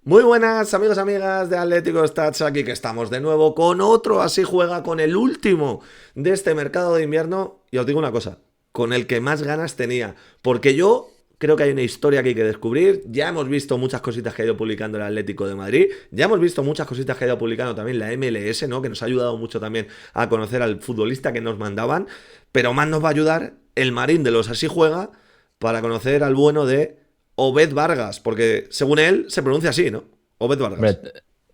Muy buenas amigos, amigas de Atlético Stats, aquí que estamos de nuevo con otro Así Juega, con el último de este mercado de invierno. Y os digo una cosa, con el que más ganas tenía, porque yo creo que hay una historia que hay que descubrir. Ya hemos visto muchas cositas que ha ido publicando el Atlético de Madrid, ya hemos visto muchas cositas que ha ido publicando también la MLS, ¿no? Que nos ha ayudado mucho también a conocer al futbolista que nos mandaban, pero más nos va a ayudar el Marín de los Así Juega para conocer al bueno de Obed Vargas, porque según él se pronuncia así, ¿no? Obed Vargas.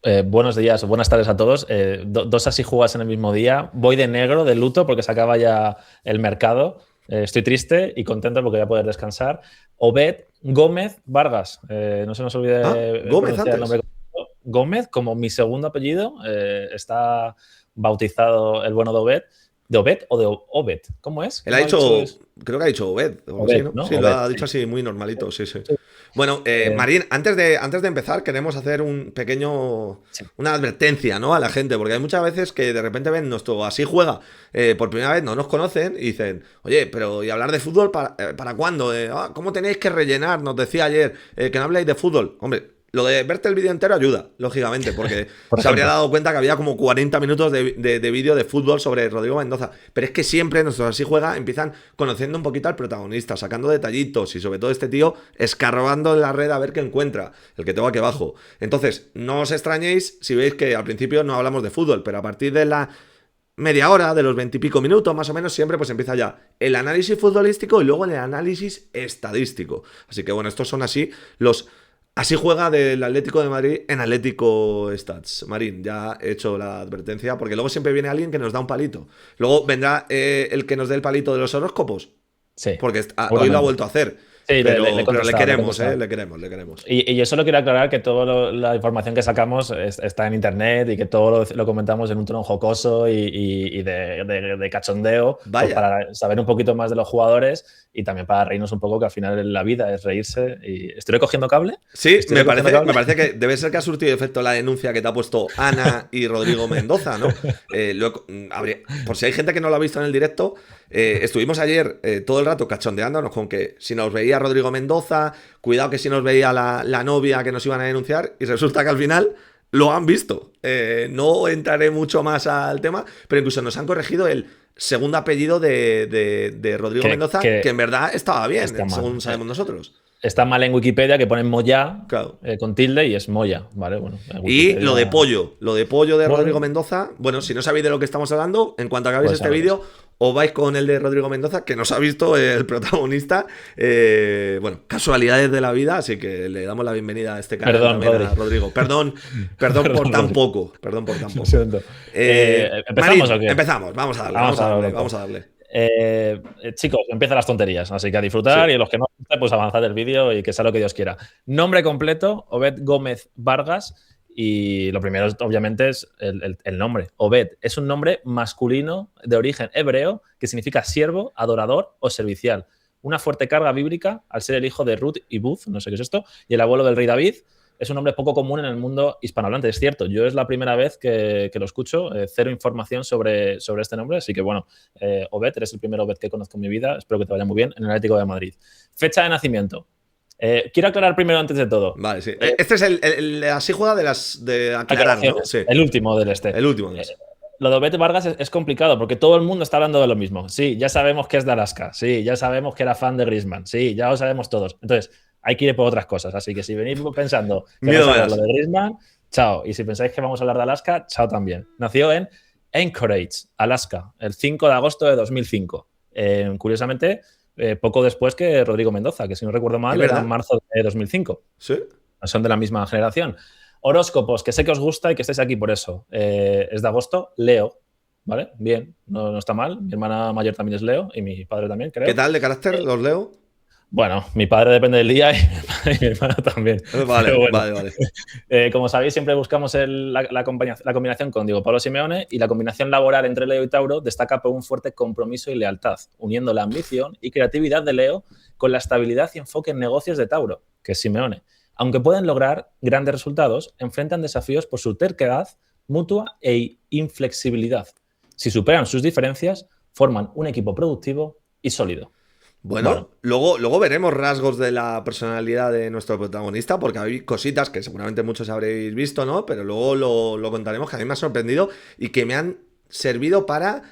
Hombre, buenos días o buenas tardes a todos. Dos así jugas en el mismo día. Voy de negro, de luto, porque se acaba ya el mercado. Estoy triste y contento porque voy a poder descansar. Obed Gómez Vargas. No se nos Ah, olvide Gómez pronunciar el antes. nombre completo. Gómez, como mi segundo apellido, está bautizado el bueno de Obed. ¿De Obed o de Obed? ¿Cómo es? Él ha ¿Cómo ha dicho dicho, eso? creo que ha dicho Obed o algo así, Obed, ¿no? ¿no? Sí, lo Obed, ha dicho sí. así muy normalito, sí, sí. Sí. Bueno, Eh, Marín, antes de empezar, queremos hacer un pequeño, sí. una advertencia, ¿no? A la gente, porque hay muchas veces que de repente ven nuestro Así Juega por primera vez, no nos conocen y dicen, oye, pero ¿y hablar de fútbol para cuándo? ¿Cómo tenéis que rellenar? Nos decía ayer que no habláis de fútbol. Hombre, lo de verte el vídeo entero ayuda, lógicamente, porque Por se habría ejemplo. dado cuenta que había como 40 minutos de vídeo de fútbol sobre Rodrigo Mendoza. Pero es que siempre nuestros Así Juega empiezan conociendo un poquito al protagonista, sacando detallitos y sobre todo este tío escarbando en la red a ver qué encuentra, el que tengo aquí abajo. Entonces, no os extrañéis si veis que al principio no hablamos de fútbol, pero a partir de la media hora, de los 20 y pico minutos, más o menos, siempre pues empieza ya el análisis futbolístico y luego el análisis estadístico. Así que bueno, estos son así los Así Juega del Atlético de Madrid en Atlético Stats. Marín, ya he hecho la advertencia, porque luego siempre viene alguien que nos da un palito. Luego vendrá el que nos dé el palito de los horóscopos, Sí, porque hoy lo ha seguramente. vuelto a hacer. Sí, le he Pero le contestado, le he queremos, contestado. le queremos, le queremos. Y yo solo quiero aclarar que toda la información que sacamos está en internet y que todo lo comentamos en un tono jocoso y de cachondeo, pues Vaya. para saber un poquito más de los jugadores y también para reírnos un poco, que al final la vida es reírse. Y ¿estoy recogiendo cable? Sí, ¿Estoy recogiendo me cable? parece que debe ser que ha surtido efecto la denuncia que te ha puesto Ana y Rodrigo Mendoza, ¿no? Por si hay gente que no lo ha visto en el directo, estuvimos ayer todo el rato cachondeándonos con que si nos veía Rodrigo Mendoza, cuidado que si nos veía la novia que nos iban a denunciar, y resulta que al final lo han visto. No entraré mucho más al tema, pero incluso nos han corregido el segundo apellido de Rodrigo Que, Mendoza, que que en verdad estaba está bien, mal. según sabemos nosotros. Está mal en Wikipedia, que ponen Moya Claro. con tilde y es Moya, ¿vale? Bueno, en Y Wikipedia. lo de pollo de Rodrigo Bueno, Mendoza, bueno, si no sabéis de lo que estamos hablando, en cuanto acabéis pues este sabéis. vídeo, os vais con el de Rodrigo Mendoza, que nos ha visto el protagonista. Bueno, casualidades de la vida, así que le damos la bienvenida a este canal Perdón, también Rodri. a Rodrigo. Perdón por Perdón, tan Rodri. poco, perdón por tan Lo poco. siento. ¿Empezamos o Marín, qué? empezamos, vamos a darle, Vamos vamos a a lo darle, loco. vamos a darle. Chicos, empiezan las tonterías, así que a Sí, disfrutar y a los que no, pues avanzad el vídeo y que sea lo que Dios quiera. Nombre completo, Obed Gómez Vargas. Y lo primero, obviamente, es el nombre. Obed es un nombre masculino de origen hebreo que significa siervo, adorador o servicial. Una fuerte carga bíblica al ser el hijo de Ruth y Buz, no sé qué es esto, y el abuelo del rey David. Es un nombre poco común en el mundo hispanohablante, es cierto. Yo es la primera vez que lo escucho, cero información sobre este nombre, así que bueno, Obed, eres el primer Obed que conozco en mi vida, espero que te vaya muy bien en el Atlético de Madrid. Fecha de nacimiento. Quiero aclarar primero, antes de todo, vale, sí. Este es el Así Juega de aclarar, ¿no? aclaraciones, Sí, el último del el último de ese. Lo de Obed Vargas es complicado porque todo el mundo está hablando de lo mismo. Sí, ya sabemos que es de Alaska. Sí, ya sabemos que era fan de Griezmann. Sí, ya lo sabemos todos. Entonces, hay que ir por otras cosas. Así que si venís pensando que vais Miedo a me hablar lo das. de Griezmann, chao. Y si pensáis que vamos a hablar de Alaska, chao también. Nació en Anchorage, Alaska, el 5 de agosto de 2005. Curiosamente, poco después que Rodrigo Mendoza, que si no recuerdo ¿Es mal, era en verdad? marzo de 2005. Sí. Son de la misma generación. Horóscopos, que sé que os gusta y que estáis aquí por eso. Es de agosto, Leo. ¿Vale? Bien, no está mal. Mi hermana mayor también es Leo y mi padre también, ¿Qué creo. tal de carácter? ¿Los leo? Bueno, mi padre depende del día y mi hermana también. Pero Vale, bueno, vale, vale. como sabéis, siempre buscamos la combinación con Diego Pablo Simeone, y la combinación laboral entre Leo y Tauro destaca por un fuerte compromiso y lealtad, uniendo la ambición y creatividad de Leo con la estabilidad y enfoque en negocios de Tauro, que es Simeone. Aunque pueden lograr grandes resultados, enfrentan desafíos por su terquedad mutua e inflexibilidad. Si superan sus diferencias, forman un equipo productivo y sólido. Bueno, Bueno, luego veremos rasgos de la personalidad de nuestro protagonista, porque hay cositas que seguramente muchos habréis visto, ¿no? Pero luego lo contaremos, que a mí me ha sorprendido y que me han servido para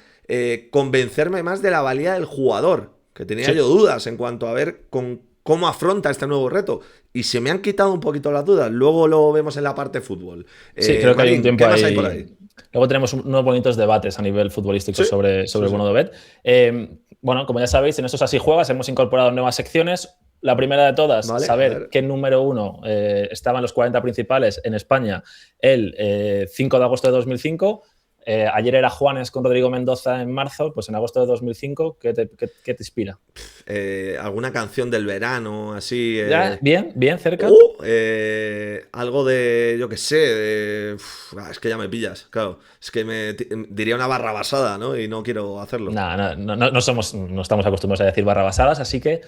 convencerme más de la valía del jugador, que tenía yo sí. dudas en cuanto a ver cómo afronta este nuevo reto. Y se me han quitado un poquito las dudas. Luego lo vemos en la parte fútbol. Sí, creo que hay un Marín, tiempo ¿qué más hay por ahí. ahí? Luego tenemos unos bonitos debates a nivel futbolístico Sí, sobre sí, el sí. bono de Bet. Bueno, como ya sabéis, en estos Así Juegas hemos incorporado nuevas secciones. La primera de todas, Vale, a saber ver. qué número uno estaba en los 40 principales en España el 5 de agosto de 2005. Ayer era Juanes con Rodrigo Mendoza en marzo, pues en agosto de 2005, ¿qué te inspira? Alguna canción del verano, así. ¿Ya? ¿Bien? ¿Bien? ¿Cerca? Algo de, yo qué sé, es que ya me pillas, claro. Es que diría una barra basada, ¿no? Y no quiero hacerlo. No, no estamos acostumbrados a decir barrabasadas, así que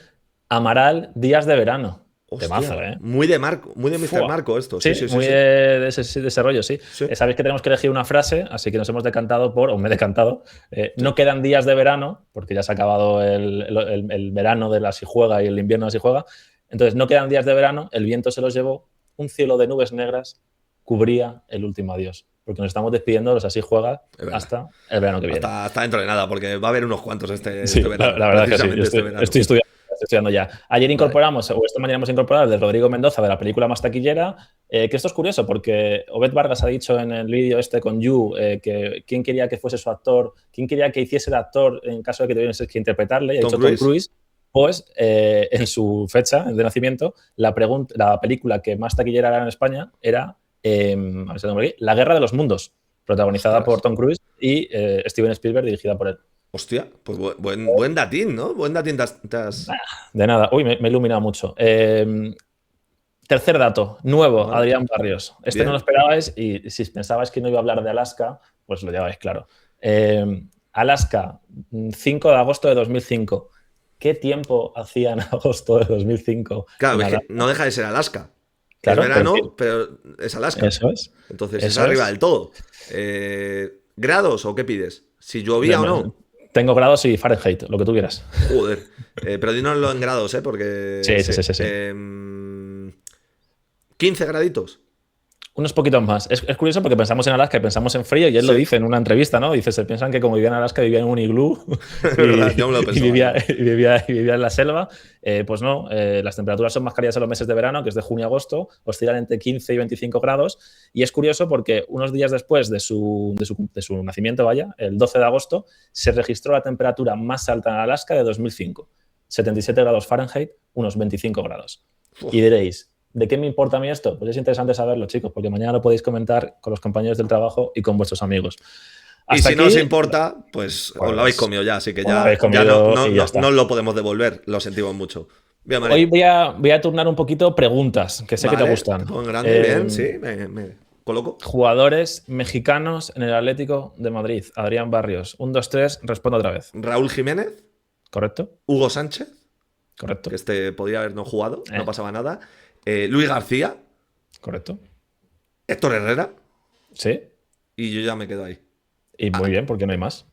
Amaral, Días de Verano. Hostia, Temazo, ¿eh? muy de Marco, muy de Mr. Fua. Marco esto, sí, Sí, sí, sí, muy sí. de ese rollo, sí. Sí, Sabéis que tenemos que elegir una frase, así que nos hemos decantado o me he decantado. sí. No quedan días de verano, porque ya se ha acabado el verano de la Si Juega y el invierno de la Si Juega. Entonces, no quedan días de verano, el viento se los llevó, un cielo de nubes negras cubría el último adiós. Porque nos estamos despidiendo de los Así Juega Es verdad. hasta el verano que viene. Hasta dentro de nada, porque va a haber unos cuantos este Sí, la, verano, la verdad es que sí. Yo precisamente este estoy, verano. estoy estudiando ya. Ayer Vale, incorporamos, o esta mañana hemos incorporado el de Rodrigo Mendoza de la película más taquillera, que esto es curioso porque Obed Vargas ha dicho en el vídeo este con You que quién quería que fuese su actor, quién quería que hiciese el actor en caso de que tuviese que interpretarle, y ha Tom dicho Tom Cruise. Cruise. Pues en su fecha de nacimiento, la película que más taquillera era en España era a ver si lo tengo por aquí, La Guerra de los Mundos, protagonizada por Ostras. Tom Cruise y Steven Spielberg, dirigida por él. Hostia, pues buen datín, ¿no? Buen datín De nada. Uy, me he iluminado mucho. Tercer dato, nuevo, Vale, Adrián Barrios. Este no lo bien. esperabais y si pensabais que no iba a hablar de Alaska, pues lo lleváis claro. Alaska, 5 de agosto de 2005. ¿Qué tiempo hacía en agosto de 2005 Claro, en es que Alaska? no deja de ser Alaska. Es Claro, pero verano, pero es Alaska. eso es. Entonces es Eso arriba es. del todo. ¿Grados o qué pides? ¿Si llovía o no? Tengo grados y Fahrenheit, lo que tú quieras. Joder. Pero dínoslo en grados, ¿eh? Porque Sí, sí, sí. sí, sí, sí. 15 graditos. Unos poquitos más. Es curioso porque pensamos en Alaska y pensamos en frío y él lo Sí, dice en una entrevista, ¿no? Dice, se piensan que como vivía en Alaska vivía en un iglú es y, verdad, yo me lo y pensaba vivía, igual. en la selva. Pues no, las temperaturas son más cálidas en los meses de verano, que es de junio a agosto, oscilan entre 15 y 25 grados. Y es curioso porque unos días después de su nacimiento, vaya, el 12 de agosto, se registró la temperatura más alta en Alaska de 2005. 77 grados Fahrenheit, unos 25 grados. Uf. Y diréis, ¿de qué me importa a mí esto? Pues es interesante saberlo, chicos, porque mañana lo podéis comentar con los compañeros del trabajo y con vuestros amigos. Y Hasta si no os aquí, importa, pues os lo habéis pues, comido ya, así que os lo habéis ya no, comido no, y ya no, está. no os lo podemos devolver. Lo sentimos mucho. Bien, Hoy Marín. voy a turnar un poquito preguntas, que sé que te Vale, te gustan. pongo en grande, bien, sí, me coloco. Jugadores mexicanos en el Atlético de Madrid. Adrián Barrios. 1, 2, 3, respondo otra vez. Raúl Jiménez, ¿Correcto? Hugo Sánchez, que ¿Correcto? este podía haber no jugado, no Eh, pasaba nada. Luis García, ¿Correcto? Héctor Herrera, Sí. y yo ya me quedo ahí. Y Ah, muy bien, porque no hay más.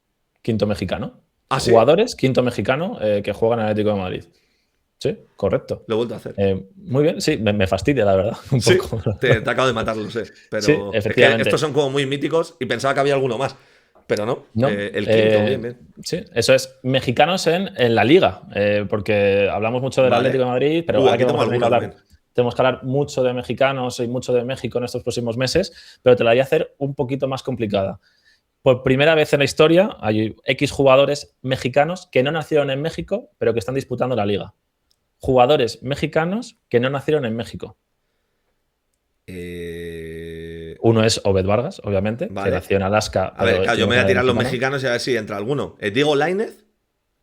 Quinto mexicano. ¿ah, sí? Jugadores, quinto mexicano que juega en el Atlético de Madrid. Sí, correcto. Lo he vuelto a hacer. Muy bien, sí, me fastidia, la verdad, un Sí, poco. te acabo de matar, lo sé. Sí, Pero es que estos efectivamente. son como muy míticos y pensaba que había alguno más. Pero no, No, el quinto, bien, bien. sí, eso es. Mexicanos en la liga, porque hablamos mucho del Atlético de Vale. Madrid, pero ahora Aquí que tengo vamos a tener que alguno hablar, también. tenemos que hablar mucho de mexicanos y mucho de México en estos próximos meses, pero te la voy a hacer un poquito más complicada. Por primera vez en la historia hay X jugadores mexicanos que no nacieron en México, pero que están disputando la liga. Jugadores mexicanos que no nacieron en México. Uno es Obed Vargas, obviamente, que Vale. nació en Alaska, A ver, pero claro, yo tiene me voy a sangre tirar los mexicana. mexicanos y a ver si entra alguno. Diego Lainez,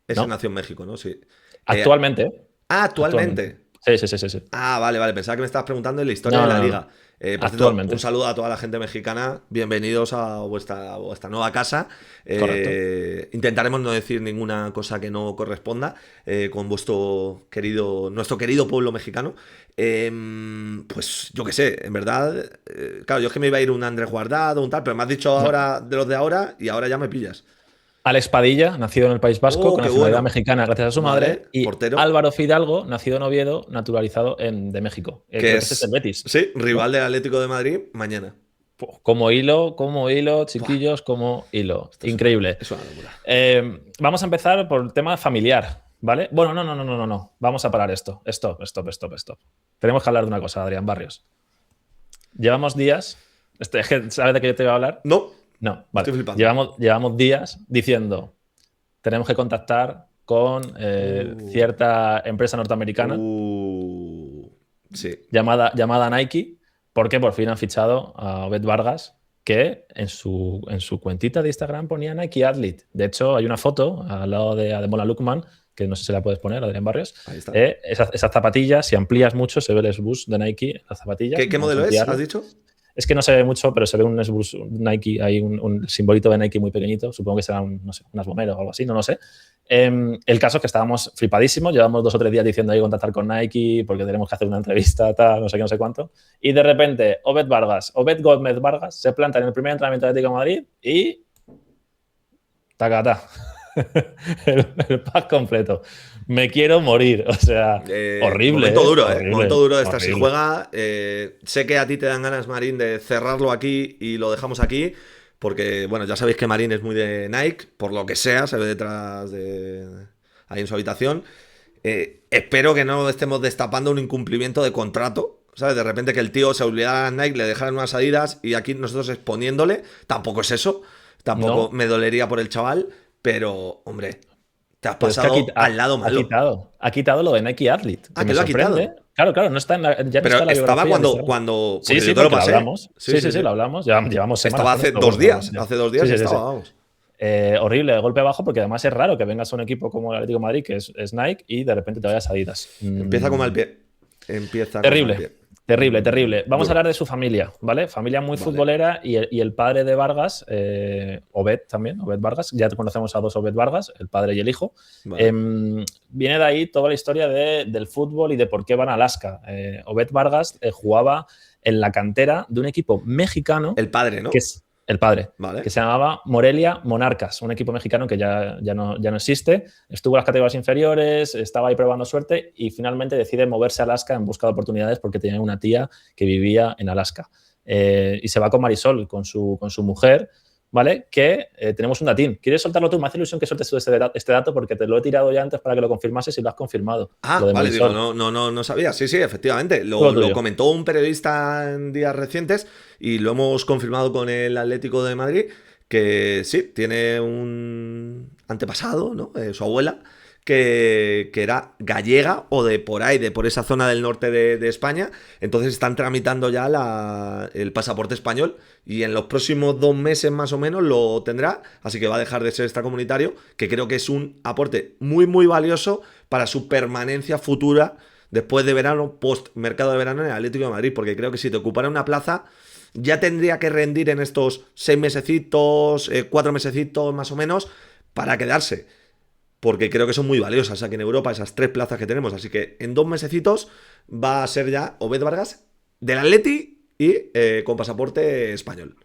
ese No, nació en México, ¿no? Sí. Eh, actualmente, ¿eh? Actualmente. Actualmente. Sí, sí, sí, sí, sí. Ah, vale, vale. Pensaba que me estabas preguntando en la historia de No, la no, no, liga. no. Por cierto, un Actualmente. saludo a toda la gente mexicana. Bienvenidos a vuestra nueva casa. Correcto. Intentaremos no decir ninguna cosa que no corresponda con nuestro querido pueblo mexicano. Pues yo qué sé, en verdad. Claro, yo es que me iba a ir un Andrés Guardado, un tal, pero me has dicho No. ahora de los de ahora y ahora ya me pillas. Alex Padilla, nacido en el País Vasco, con qué nacionalidad bueno. mexicana gracias a su Vale, madre. Y portero. Álvaro Fidalgo, nacido en Oviedo, naturalizado de México. Que Creo que ese es el es, Betis, sí, ¿no? rival del Atlético de Madrid mañana. Como hilo, Buah, chiquillos, como hilo. esto Increíble. es una locura. Vamos a empezar por el tema familiar, ¿vale? Bueno, no. Vamos a parar esto. Stop. Tenemos que hablar de una cosa, Adrián Barrios. Llevamos días. Es que, ¿sabes de qué yo te voy a hablar? No, No, vale. estoy flipando. Llevamos días diciendo, tenemos que contactar con cierta empresa norteamericana Sí. llamada Nike, porque por fin han fichado a Obed Vargas, que en su cuentita de Instagram ponía Nike Athlete. De hecho, hay una foto al lado de Ademola Lookman, que no sé si la puedes poner, Adrián Barrios. Ahí está. Esas zapatillas, si amplías mucho, se ve el S-Bus de Nike en las zapatillas. ¿Qué Vamos a modelo es? ampliarlo. ¿Has dicho? Es que no se ve mucho, pero se ve un S-Bus Nike, hay un simbolito de Nike muy pequeñito. Supongo que serán, no sé, unas bomberos o algo así, no lo sé. El caso es que estábamos flipadísimos, llevamos 2 o 3 días diciendo hay que contactar con Nike porque tenemos que hacer una entrevista, tal, no sé qué, no sé cuánto. Y de repente, Obed Gómez Vargas, se planta en el primer entrenamiento de Atlético de Madrid y. Tacata. el pack completo. Me quiero morir. O sea, horrible. Momento duro, horrible, momento duro de esta. Si horrible. juega, sé que a ti te dan ganas, Marín, de cerrarlo aquí y lo dejamos aquí. Porque, bueno, ya sabéis que Marín es muy de Nike, por lo que sea, se ve detrás de. Ahí en su habitación. Espero que no estemos destapando un incumplimiento de contrato. ¿Sabes? De repente que el tío se olvidara de Nike, le dejaran unas Adidas y aquí nosotros exponiéndole. Tampoco es eso. Tampoco No. me dolería por el chaval. Pero, hombre, te has Pero es que pasado al lado malo. ha quitado lo de Nike Athlete. Que lo ha quitado. Claro, no está ya no Pero está en la estaba biografía cuando Sí, porque sí, yo te lo porque pasé. lo hablamos. Sí, lo hablamos. Llevamos semanas. Estaba hace con esto, 2 días. bueno, Hace 2 días sí. estaba, vamos. Horrible, golpe bajo, porque además es raro que vengas a un equipo como el Atlético de Madrid, que es Nike, y de repente te vayas a Adidas. Empieza con mal pie. Empieza con mal pie. Terrible. Vamos Duro. a hablar de su familia, ¿vale? Familia muy Vale. futbolera y el padre de Vargas, Obed también, Obed Vargas. Ya conocemos a 2 Obed Vargas, el padre y el hijo. Vale. Viene de ahí toda la historia del fútbol y de por qué van a Alaska. Obed Vargas jugaba en la cantera de un equipo mexicano. El padre, ¿no? Que es el padre, Vale. que se llamaba Morelia Monarcas, un equipo mexicano que ya no existe. Estuvo en las categorías inferiores, estaba ahí probando suerte y finalmente decide moverse a Alaska en busca de oportunidades porque tenía una tía que vivía en Alaska. Y se va con Marisol, con su mujer, ¿vale? Que tenemos un datín. ¿Quieres soltarlo tú? Me hace ilusión que sueltes tú este dato porque te lo he tirado ya antes para que lo confirmases y lo has confirmado. Lo de Vale, Marisol. digo, no sabía. Sí, efectivamente. Todo Lo tuyo. comentó un periodista en días recientes y lo hemos confirmado con el Atlético de Madrid, que sí, tiene un antepasado, ¿no? Su abuela, que era gallega o de por ahí, de por esa zona del norte de España. Entonces están tramitando ya el pasaporte español y en los próximos 2 meses más o menos lo tendrá. Así que va a dejar de ser extracomunitario, que creo que es un aporte muy, muy valioso para su permanencia futura después de verano, post mercado de verano en el Atlético de Madrid. Porque creo que si te ocupara una plaza, ya tendría que rendir en estos 6 mesecitos, 4 mesecitos más o menos, para quedarse. Porque creo que son muy valiosas aquí en Europa, esas 3 plazas que tenemos. Así que en 2 mesecitos va a ser ya Obed Vargas del Atleti y con pasaporte español.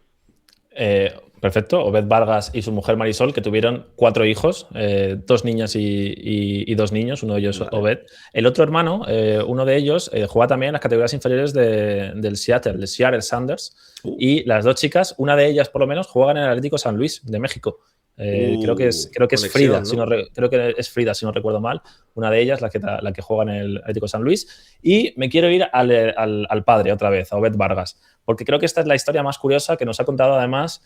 Perfecto. Obed Vargas y su mujer Marisol, que tuvieron 4 hijos, 2 niñas y 2 niños, uno de ellos Vale. Obed. El otro hermano, uno de ellos, juega también en las categorías inferiores del Seattle Sounders. Y las 2 chicas, una de ellas por lo menos, juegan en el Atlético San Luis de México. Creo que es Frida, ¿no? creo que es Frida, si no recuerdo mal. Una de ellas, la que juega en el Atlético San Luis. Y me quiero ir al padre otra vez, a Obed Vargas, porque creo que esta es la historia más curiosa que nos ha contado además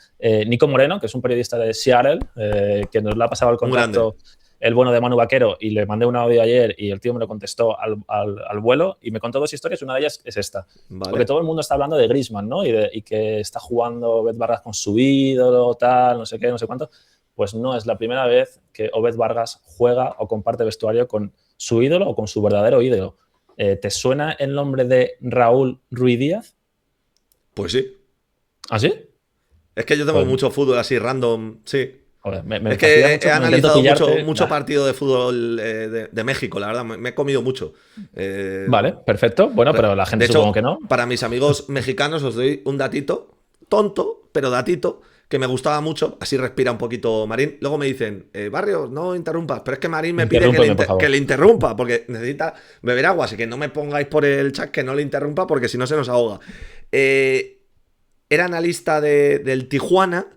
Nico Moreno, que es un periodista de Seattle, que nos la ha pasado el contacto el bueno de Manu Vaquero, y le mandé un audio ayer y el tío me lo contestó al vuelo y me contó 2 historias. Una de ellas es esta. Vale. Porque todo el mundo está hablando de Griezmann, ¿no? Y que está jugando Obed Vargas con su ídolo, tal, no sé qué, no sé cuánto. Pues no es la primera vez que Obed Vargas juega o comparte vestuario con su ídolo o con su verdadero ídolo. ¿Te suena el nombre de Raúl Ruiz Díaz? Pues sí. ¿Ah, sí? Es que yo tengo mucho fútbol así random, sí. Joder, es que mucho, he analizado mucho Nah. partido de fútbol de México, la verdad, me he comido mucho. Vale, perfecto. Bueno, pero la gente de hecho, supongo que no. Para mis amigos mexicanos os doy un datito, tonto, pero datito, que me gustaba mucho, así respira un poquito Marín. Luego me dicen, Barrios, no interrumpas, pero es que Marín me pide que le interrumpa, porque necesita beber agua, así que no me pongáis por el chat que no le interrumpa, porque si no se nos ahoga. Era analista del Tijuana,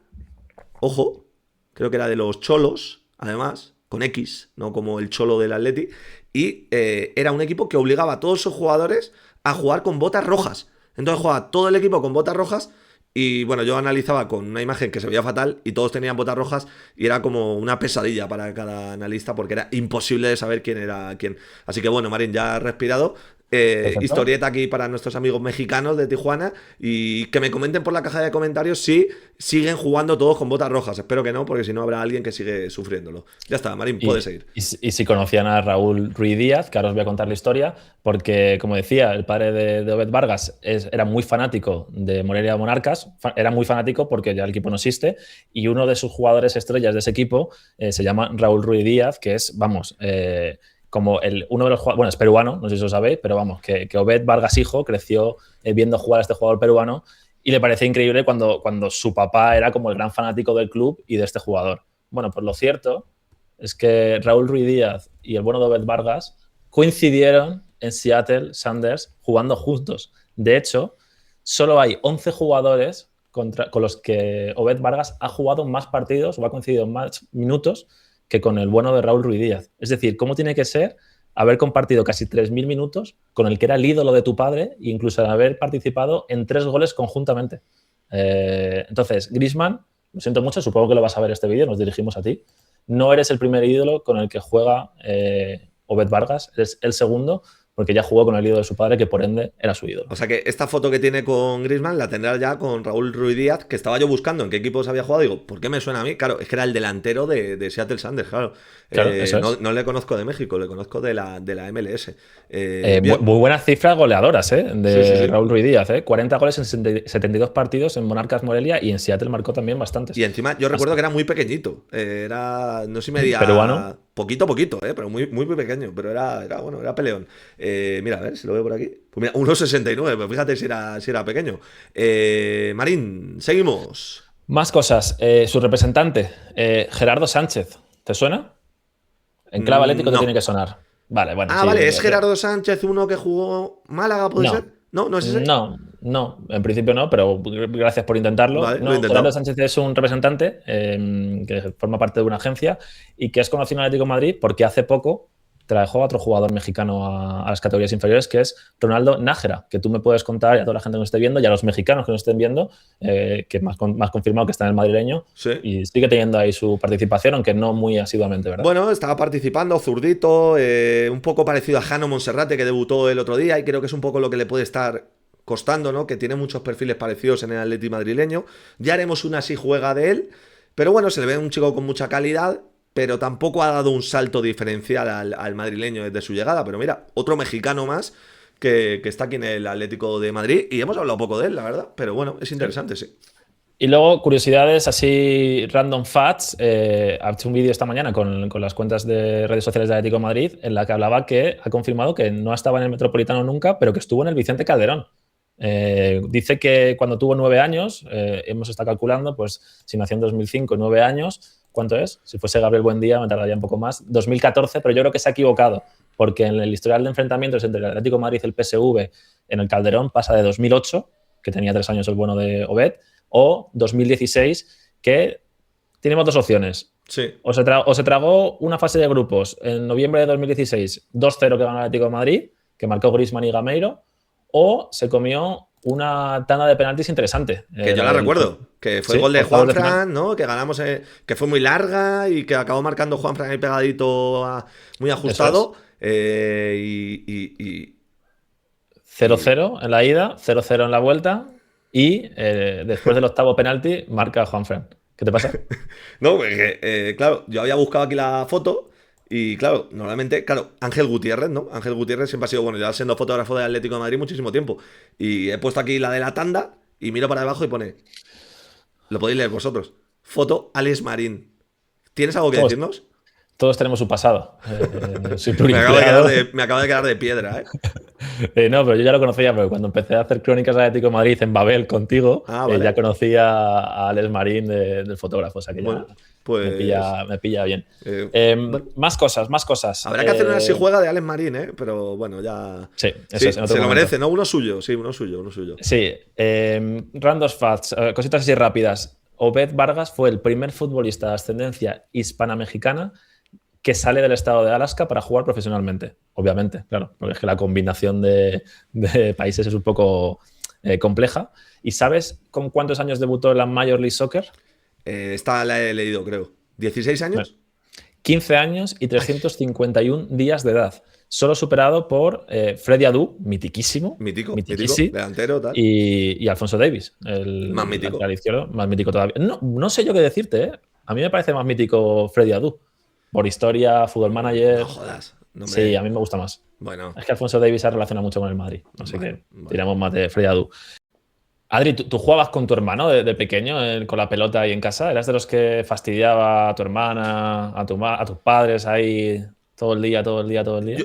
ojo, creo que era de los Cholos, además, con X, no como el Cholo del Atleti, y era un equipo que obligaba a todos sus jugadores a jugar con botas rojas. Entonces jugaba todo el equipo con botas rojas. Y bueno, yo analizaba con una imagen que se veía fatal y todos tenían botas rojas y era como una pesadilla para cada analista porque era imposible de saber quién era quién. Así que bueno, Marín, ya has respirado. Historieta aquí para nuestros amigos mexicanos de Tijuana y que me comenten por la caja de comentarios si siguen jugando todos con botas rojas. Espero que no, porque si no habrá alguien que sigue sufriéndolo. Ya está, Marín, puedes seguir. Y si conocían a Raúl Ruiz Díaz, que ahora os voy a contar la historia, porque como decía, el padre de Obed Vargas era muy fanático de Morelia Monarcas, era muy fanático porque ya el equipo no existe, y uno de sus jugadores estrellas de ese equipo se llama Raúl Ruiz Díaz, que es, vamos, como uno de los jugadores, bueno, es peruano, no sé si lo sabéis, pero vamos, que Obed Vargas hijo creció viendo jugar a este jugador peruano y le parecía increíble cuando su papá era como el gran fanático del club y de este jugador. Bueno, pues lo cierto es que Raúl Ruiz Díaz y el bueno de Obed Vargas coincidieron en Seattle Sounders jugando juntos. De hecho, solo hay 11 jugadores con los que Obed Vargas ha jugado más partidos o ha coincidido en más minutos que con el bueno de Raúl Ruiz Díaz. Es decir, ¿cómo tiene que ser haber compartido casi 3.000 minutos con el que era el ídolo de tu padre e incluso haber participado en 3 goles conjuntamente? Entonces, Griezmann, lo siento mucho, supongo que lo vas a ver este vídeo, nos dirigimos a ti. No eres el primer ídolo con el que juega Obed Vargas, eres el segundo, porque ya jugó con el ídolo de su padre, que por ende era su ídolo. O sea que esta foto que tiene con Griezmann la tendrá ya con Raúl Ruiz Díaz, que estaba yo buscando en qué equipos había jugado. Digo, ¿por qué me suena a mí? Claro, es que era el delantero de Seattle Sounders, claro. Claro, eso es. No le conozco de México, le conozco de la MLS. Muy buenas cifras goleadoras de Sí. Raúl Ruiz Díaz. 40 goles en 72 partidos en Monarcas Morelia y en Seattle marcó también bastantes. Y encima yo recuerdo que era muy pequeñito. Era, no sé si medía... Peruano. Poquito, pero muy pequeño. Pero era bueno, era peleón. Mira, a ver si lo veo por aquí. Pues mira, 1,69, pero fíjate si era pequeño. Marín, seguimos. Más cosas. Su representante, Gerardo Sánchez. ¿Te suena? En clave atlético te tiene que sonar. Vale, bueno. Ah, sí, vale, ¿es Gerardo Sánchez uno que jugó Málaga, puede ser? ¿No? ¿No es ese? No, en principio no, pero gracias por intentarlo. Vale, no, Gerardo Sánchez es un representante que forma parte de una agencia y que es conocido en Atlético de Madrid porque hace poco trajo a otro jugador mexicano a las categorías inferiores, que es Ronaldo Nájera, que tú me puedes contar y a toda la gente que nos esté viendo y a los mexicanos que nos estén viendo, que más confirmado que está en el madrileño, sí. Y sigue teniendo ahí su participación, aunque no muy asiduamente, ¿verdad? Bueno, estaba participando, zurdito, un poco parecido a Jano Monserrate, que debutó el otro día, y creo que es un poco lo que le puede estar costando, ¿no? Que tiene muchos perfiles parecidos en el Atleti madrileño. Ya haremos una si juega de él, pero bueno, se le ve un chico con mucha calidad, pero tampoco ha dado un salto diferencial al madrileño desde su llegada. Pero mira, otro mexicano más que está aquí en el Atlético de Madrid, y hemos hablado poco de él, la verdad, pero bueno, es interesante, sí. Y luego, curiosidades así, random facts. He hecho un vídeo esta mañana con las cuentas de redes sociales de Atlético de Madrid en la que hablaba que ha confirmado que no estaba en el Metropolitano nunca, pero que estuvo en el Vicente Calderón. Dice que cuando tuvo 9 años, hemos estado calculando, pues si nació en 2005, 9 años, ¿cuánto es? Si fuese Gabriel Buendía me tardaría un poco más. 2014, pero yo creo que se ha equivocado, porque en el historial de enfrentamientos entre el Atlético de Madrid y el PSV en el Calderón pasa de 2008, que tenía 3 años el bueno de Obed, o 2016, que tenemos 2 opciones. Sí. O se tragó una fase de grupos en noviembre de 2016, 2-0 que ganó el Atlético de Madrid, que marcó Griezmann y Gameiro, o se comió una tanda de penaltis interesante. Que yo la recuerdo, que fue el gol de Juanfran, ¿no? Que ganamos, que fue muy larga y que acabó marcando Juanfran ahí pegadito, muy ajustado. 0-0 en la ida, 0-0 en la vuelta y después del octavo penalti marca Juanfran. ¿Qué te pasa? No, porque, claro, yo había buscado aquí la foto y, claro, normalmente, Ángel Gutiérrez, ¿no? Ángel Gutiérrez siempre ha sido, bueno, ya siendo fotógrafo del Atlético de Madrid muchísimo tiempo. Y he puesto aquí la de la tanda y miro para debajo y pone, lo podéis leer vosotros, foto Alex Marín. ¿Tienes algo que decirnos? todos tenemos su pasado. Soy Me acabo de quedar de piedra, ¿eh? No, pero yo ya lo conocía, porque cuando empecé a hacer crónicas de Atlético de Madrid en Babel contigo, Vale. ya conocía a Alex Marín del fotógrafo, o sea que Bueno, ya pues, me pilla bien. bueno. Más cosas. Habrá que hacer una si juega de Alex Marín, ¿eh? Pero bueno, ya. Sí, eso sí, es. En otro se lo momento. merece, ¿no? Uno suyo. Sí, random facts, cositas así rápidas. Obed Vargas fue el primer futbolista de ascendencia hispana-mexicana que sale del estado de Alaska para jugar profesionalmente. Obviamente, claro, porque es que la combinación de países es un poco compleja. ¿Y sabes con cuántos años debutó en la Major League Soccer? Esta la he leído, creo. ¿16 años? 15 años y 351 días de edad. Solo superado por Freddie Adu, mitiquísimo. Mítico, mitiquísimo, delantero, tal. y Alfonso Davis, el Más mítico. lateral izquierdo, más mítico todavía. No sé yo qué decirte, ¿eh? A mí me parece más mítico Freddie Adu. Por historia, fútbol manager. No jodas. No, sí, a mí me gusta más. Bueno. Es que Alfonso Davis se relaciona mucho con el Madrid. Así que tiramos más de Freddie Adu. Adri, ¿tú jugabas con tu hermano de pequeño con la pelota ahí en casa? ¿Eras de los que fastidiaba a tu hermana, a tus padres ahí todo el día?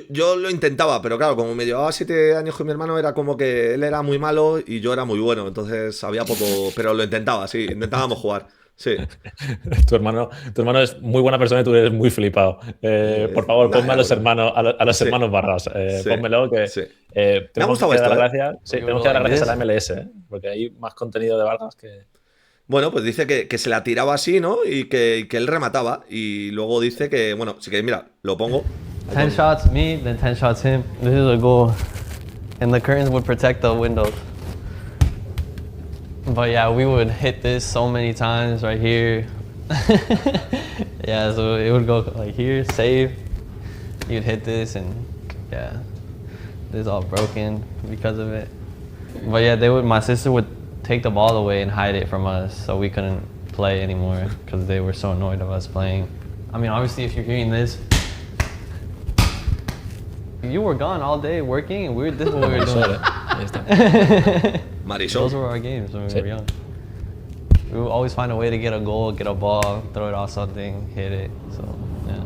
Yo lo intentaba, pero claro, como me llevaba 7 años con mi hermano, era como que él era muy malo y yo era muy bueno. Entonces había poco. Pero lo intentaba, sí. Intentábamos jugar. Sí. Tu hermano es muy buena persona y tú eres muy flipado. Por favor, ponme a los hermanos Barras. Pónmelo que me ha gustado esto. Tenemos que dar las gracias a la MLS, porque hay más contenido de Vargas que... Bueno, pues dice que se la tiraba así, ¿no? Y que él remataba. Y luego dice que, bueno, si queréis, mira, lo pongo. 10 shots me, then 10 shots him. This is a goal. And the curtains would protect the windows. But yeah, we would hit this so many times right here. Yeah, so it would go like here, save. You'd hit this and yeah, this is all broken because of it. But yeah, my sister would take the ball away and hide it from us so we couldn't play anymore because they were so annoyed of us playing. I mean, obviously if you're hearing this, you were gone all day working and this is what we were doing. Marisol. Those were our games when we were young. We would always find a way to get a goal, get a ball, throw it off something, hit it. So, yeah.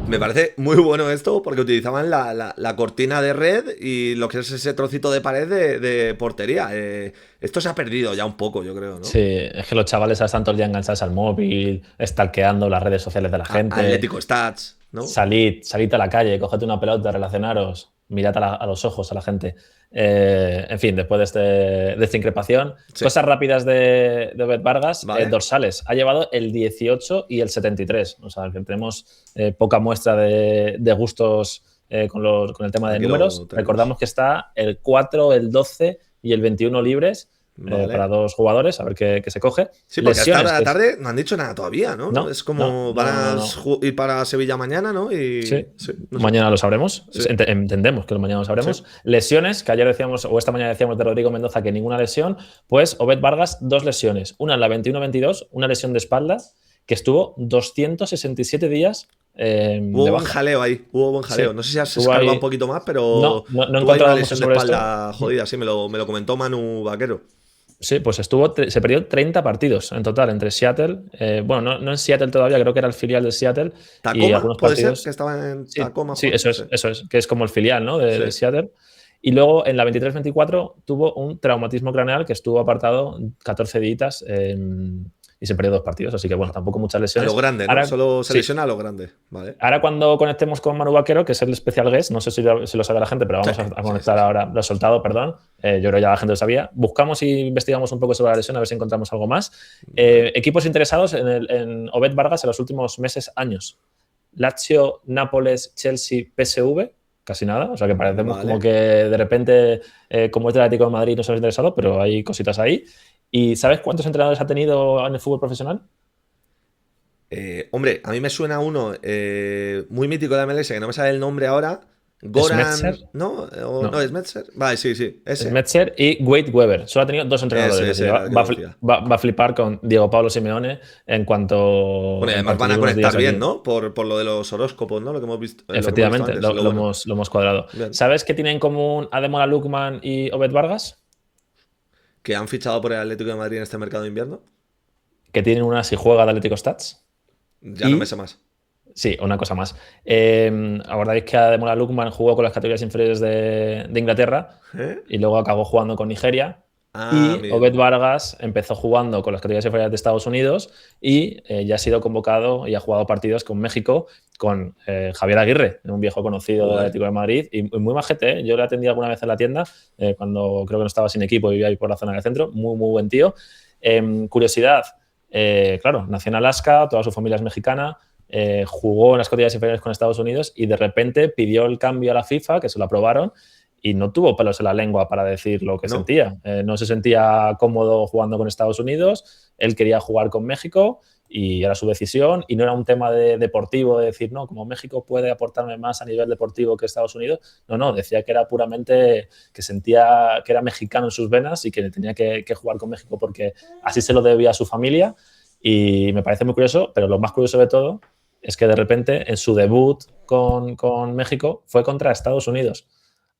Me parece muy bueno esto porque utilizaban la cortina de red y lo que es ese trocito de pared de portería. Esto se ha perdido ya un poco, yo creo, ¿no? Sí, es que los chavales están todo el día enganchados al móvil, stalkeando las redes sociales de la gente. Atlético Stats, ¿no? Salid a la calle, cógete una pelota, relacionaros, mirad a los ojos a la gente. En fin, después de esta increpación, cosas rápidas de Obed Vargas, vale. Dorsales. Ha llevado el 18 y el 73. O sea, que tenemos poca muestra de gustos con el tema de números. Recordamos que está el 4, el 12 y el 21 libres. Vale. Para 2 jugadores, a ver qué se coge. Sí, porque hasta la tarde no han dicho nada todavía, ¿no? No es como van a ir para Sevilla mañana, ¿no? Y no mañana lo sabremos. Sí. Entendemos que mañana lo sabremos. Sí. Lesiones, que ayer decíamos, o esta mañana decíamos de Rodrigo Mendoza que ninguna lesión. Pues Obed Vargas, 2 lesiones. Una en la 21-22, una lesión de espalda, que estuvo 267 días. Hubo buen jaleo ahí, Sí. No sé si has escarbado un poquito más, pero no he encontrado una lesión de espalda jodida. Sí, me lo comentó Manu Vaquero. Sí, pues se perdió 30 partidos en total entre Seattle, bueno, no en Seattle todavía, creo que era el filial de Seattle. ¿Tacoma? Y algunos ¿Puede partidos, ser que estaba en Tacoma? Sí, eso es, que es como el filial, ¿no? de Seattle. Y luego en la 23-24 tuvo un traumatismo craneal que estuvo apartado 14 días y se perdió 2 partidos, así que bueno, tampoco muchas lesiones. A lo grande, ¿no? Ahora, solo se lesiona a lo grande. Vale. Ahora cuando conectemos con Manu Vaquero, que es el especial guest, no sé si lo sabe la gente, pero vamos a conectar ahora, lo he soltado, perdón, yo creo que ya la gente lo sabía. Buscamos y investigamos un poco sobre la lesión, a ver si encontramos algo más. Equipos interesados en Obed Vargas en los últimos meses, años. Lazio, Nápoles, Chelsea, PSV, casi nada, o sea que parecemos como que de repente, como es del Atlético de Madrid, no se nos ha interesado, pero hay cositas ahí. ¿Y sabes cuántos entrenadores ha tenido en el fútbol profesional? Hombre, a mí me suena uno muy mítico de MLS, que no me sale el nombre ahora. Goran, ¿no? No, es Metzer. Vale, sí, ese. Metzer y Wade Weber. Solo ha tenido 2 entrenadores. Va a flipar con Diego Pablo Simeone en cuanto... Bueno, y además van a conectar bien, ¿no? Por lo de los horóscopos, ¿no? Lo que hemos visto. Efectivamente, lo hemos cuadrado. Bien. ¿Sabes qué tienen en común Ademola Lookman y Obed Vargas? Que han fichado por el Atlético de Madrid en este mercado de invierno. Que tienen una si juega de Atlético Stats. Ya no me sé más. Sí, una cosa más. Acordáis que Ademola Lookman jugó con las categorías inferiores de Inglaterra ¿Eh? y luego acabó jugando con Nigeria. Ah, Y amigo. Obed Vargas empezó jugando con las categorías inferiores de Estados Unidos y ya ha sido convocado y ha jugado partidos con México con Javier Aguirre, un viejo conocido del Joder. Atlético de Madrid y muy majete, ¿eh? Yo le atendí alguna vez en la tienda cuando creo que no estaba sin equipo, vivía ahí por la zona del centro, muy buen tío. Curiosidad, claro, nació en Alaska, toda su familia es mexicana, jugó en las categorías inferiores con Estados Unidos y de repente pidió el cambio a la FIFA, que se lo aprobaron, y no tuvo pelos en la lengua para decir lo que No. sentía. No se sentía cómodo jugando con Estados Unidos, él quería jugar con México y era su decisión y no era un tema deportivo de decir, no, como México puede aportarme más a nivel deportivo que Estados Unidos. No, decía que era puramente que sentía que era mexicano en sus venas y que tenía que jugar con México porque así se lo debía a su familia y me parece muy curioso, pero lo más curioso de todo es que de repente en su debut con México fue contra Estados Unidos.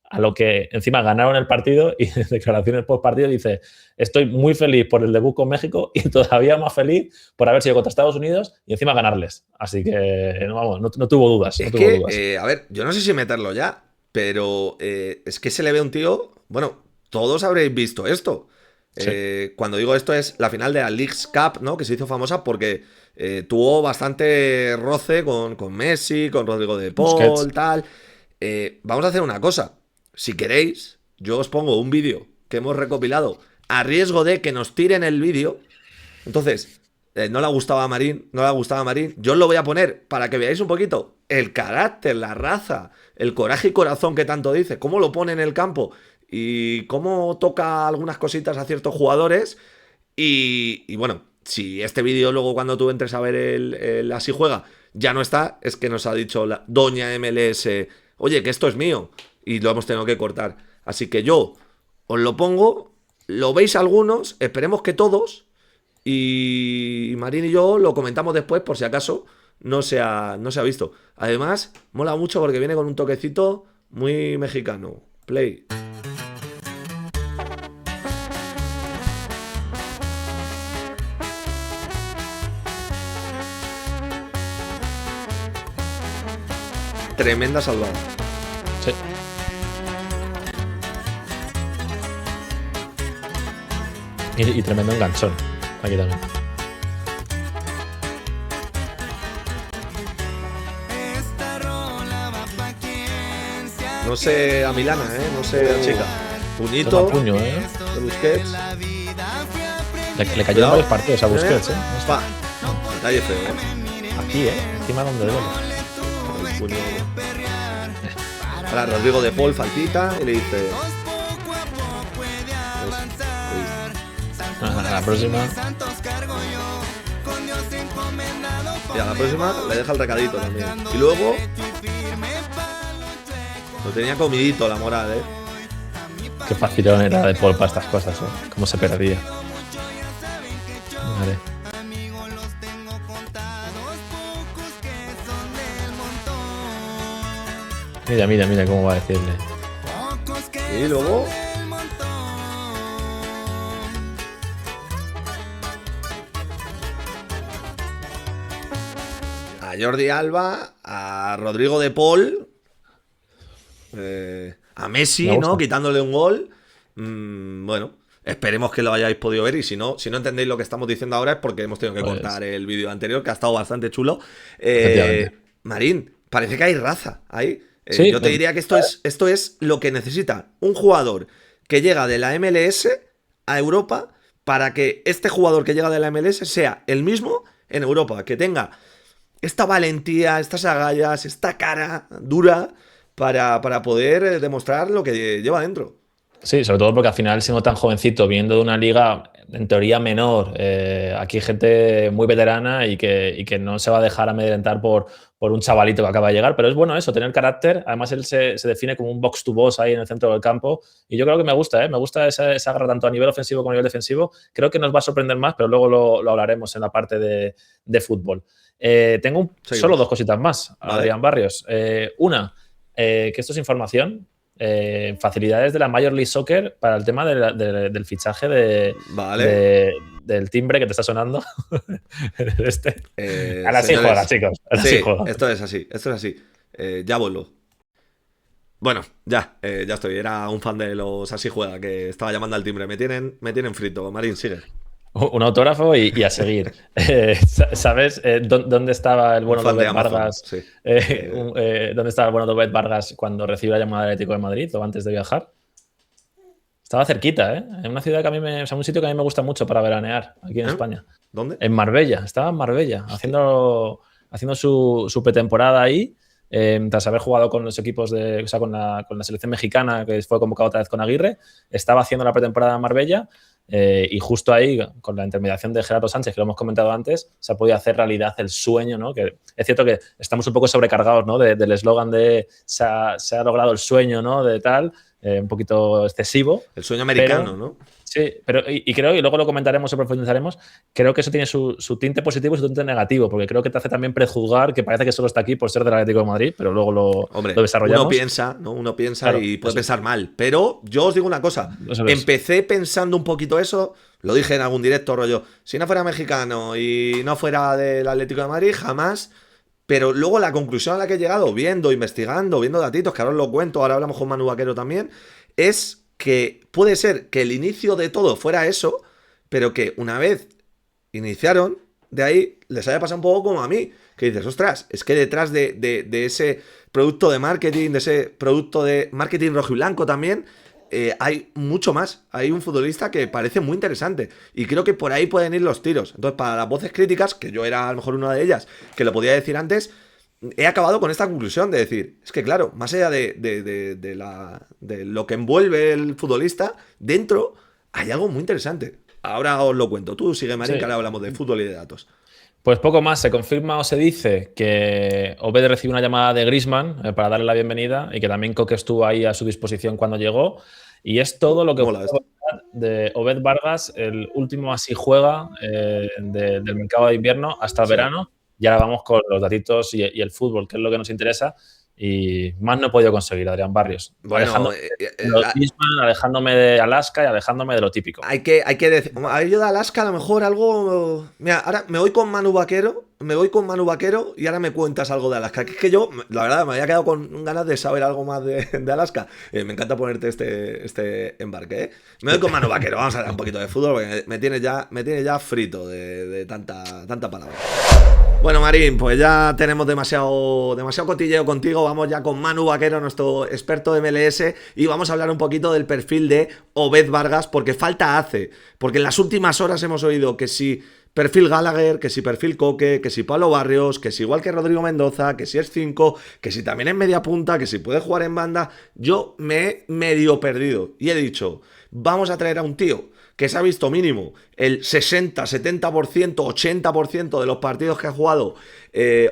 A lo que encima ganaron el partido y en declaraciones post partido dice: estoy muy feliz por el debut con México y todavía más feliz por haber sido contra Estados Unidos y encima ganarles. Así que no tuvo dudas. Es no tuvo dudas. que, a ver, yo no sé si meterlo ya, pero es que se le ve un tío. Bueno, todos habréis visto esto. Sí. Cuando digo esto es la final de la Leagues Cup, ¿no? Que se hizo famosa porque tuvo bastante roce con Messi, con Rodrigo de Paul, Busquets. tal. Vamos a hacer una cosa. Si queréis, yo os pongo un vídeo que hemos recopilado a riesgo de que nos tiren el vídeo. Entonces, no le gustaba a Marín, no le gustaba a Marín. Yo os lo voy a poner para que veáis un poquito el carácter, la raza, el coraje y corazón que tanto dice, cómo lo pone en el campo y cómo toca algunas cositas a ciertos jugadores. Y bueno, si este vídeo luego cuando tú entres a ver el Así Juega ya no está, es que nos ha dicho la doña MLS, oye, que esto es mío. Y lo hemos tenido que cortar. Así que yo os lo pongo, lo veis algunos, esperemos que todos. Y Marín y yo lo comentamos después por si acaso no se ha visto. Además, mola mucho porque viene con un toquecito muy mexicano. Play. Tremenda salvada. Sí. Y tremendo enganchón. Aquí también. No sé a Milana, no sé a chica. Puñito Toma puño, ¿eh? de Busquets. Le cayó en Cuidado. varios partidos a Busquets, ¿eh? Pa. Detalle feo, Aquí, ¿eh? Encima donde duele. El puño. Ahora Rodrigo de Paul faltita y le dice. A la próxima. Y a la próxima le deja el recadito también. Y luego. Lo tenía comidito la moral, Qué facilón era de Paul para estas cosas, ¿eh? Cómo se perdía. Vale. Mira cómo va a decirle. Y luego. A Jordi Alba, a Rodrigo de Paul, a Messi, Me gusta. ¿no? Quitándole un gol. Bueno, esperemos que lo hayáis podido ver. Y si no entendéis lo que estamos diciendo ahora es porque hemos tenido que Pues- cortar el vídeo anterior, que ha estado bastante chulo. Efectivamente. Marín, parece que hay raza ahí. Sí, Yo te diría que esto es lo que necesita un jugador que llega de la MLS a Europa para que este jugador que llega de la MLS sea el mismo en Europa, que tenga esta valentía, estas agallas, esta cara dura para poder demostrar lo que lleva dentro. Sí, sobre todo porque al final, siendo tan jovencito, viniendo de una liga en teoría menor, aquí hay gente muy veterana y que no se va a dejar amedrentar por un chavalito que acaba de llegar. Pero es bueno eso, tener carácter. Además, él se define como un box to box ahí en el centro del campo. Y yo creo que me gusta, me gusta esa garra tanto a nivel ofensivo como a nivel defensivo. Creo que nos va a sorprender más, pero luego lo hablaremos en la parte de fútbol. Tengo solo dos cositas más, Vale. Adrián Barrios. Una, que esto es información. Facilidades de la Major League Soccer para el tema del fichaje Vale. del timbre que te está sonando. Ahora sí Señores, juega, chicos. Ahora sí juega. esto es así. Ya vuelvo. Bueno, ya estoy. Era un fan de los Así Juega que estaba llamando al timbre. Me tienen frito. Marín, sigue. Un autógrafo y a seguir. ¿Sabes dónde estaba el bueno de Obed Vargas? Sí. ¿Dónde estaba el bueno de Obed Vargas cuando recibió la llamada del Atlético de Madrid o antes de viajar? Estaba cerquita, ¿eh? En una ciudad que un sitio que a mí me gusta mucho para veranear aquí en España. ¿Dónde? En Marbella. Estaba en Marbella, haciendo su pretemporada ahí. Tras haber jugado con los equipos con la selección mexicana, que fue convocado otra vez con Aguirre, estaba haciendo la pretemporada en Marbella y justo ahí, con la intermediación de Gerardo Sánchez, que lo hemos comentado antes, se ha podido hacer realidad el sueño, ¿no? Que es cierto que estamos un poco sobrecargados, ¿no? Del eslogan de se ha logrado el sueño, ¿no? De tal, un poquito excesivo. El sueño americano, ¿no? Sí, pero y creo, y luego lo comentaremos o profundizaremos, creo que eso tiene su tinte positivo y su tinte negativo, porque creo que te hace también prejuzgar que parece que solo está aquí por ser del Atlético de Madrid, pero luego lo desarrollamos. Uno piensa claro, y puede pensar mal. Pero yo os digo una cosa, empecé pensando un poquito eso, lo dije en algún directo, rollo, si no fuera mexicano y no fuera del Atlético de Madrid, jamás. Pero luego la conclusión a la que he llegado, investigando, viendo datitos, que ahora os lo cuento, ahora hablamos con Manu Vaquero también, es que puede ser que el inicio de todo fuera eso, pero que una vez iniciaron, de ahí les haya pasado un poco como a mí, que dices, ostras, es que detrás de ese producto de marketing, de ese producto de marketing rojo y blanco también, hay mucho más. Hay un futbolista que parece muy interesante y creo que por ahí pueden ir los tiros. Entonces, para las voces críticas, que yo era a lo mejor una de ellas, que lo podía decir antes, he acabado con esta conclusión de decir, es que claro, más allá de lo que envuelve el futbolista, dentro hay algo muy interesante. Ahora os lo cuento. Tú sigue, Marín, que ahora hablamos de fútbol y de datos. Pues poco más, se confirma o se dice que Obed recibe una llamada de Griezmann para darle la bienvenida y que también Coque estuvo ahí a su disposición cuando llegó. Y es todo lo que de Obed Vargas, el último Así Juega del mercado de invierno hasta el verano. Y ahora vamos con los datitos y el fútbol, que es lo que nos interesa. Y más no he podido conseguir, Adrián Barrios. Bueno, alejándome de Alaska y alejándome de lo típico. Hay que decir, a ello de Alaska a lo mejor algo... Mira, ahora me voy con Manu Vaquero y ahora me cuentas algo de Alaska. Que es que yo, la verdad, me había quedado con ganas de saber algo más de Alaska. Me encanta ponerte este embarque, ¿eh? Me voy con Manu Vaquero, vamos a hablar un poquito de fútbol, porque me tiene ya frito de tanta palabra. Bueno, Marín, pues ya tenemos demasiado cotilleo contigo. Vamos ya con Manu Vaquero, nuestro experto de MLS, y vamos a hablar un poquito del perfil de Obed Vargas, porque falta hace. Porque en las últimas horas hemos oído que si perfil Gallagher, que si perfil Coque, que si Pablo Barrios, que si igual que Rodrigo Mendoza, que si es 5, que si también es media punta, que si puede jugar en banda. Yo me he medio perdido y he dicho, vamos a traer a un tío que se ha visto mínimo el 60, 70%, 80% de los partidos que ha jugado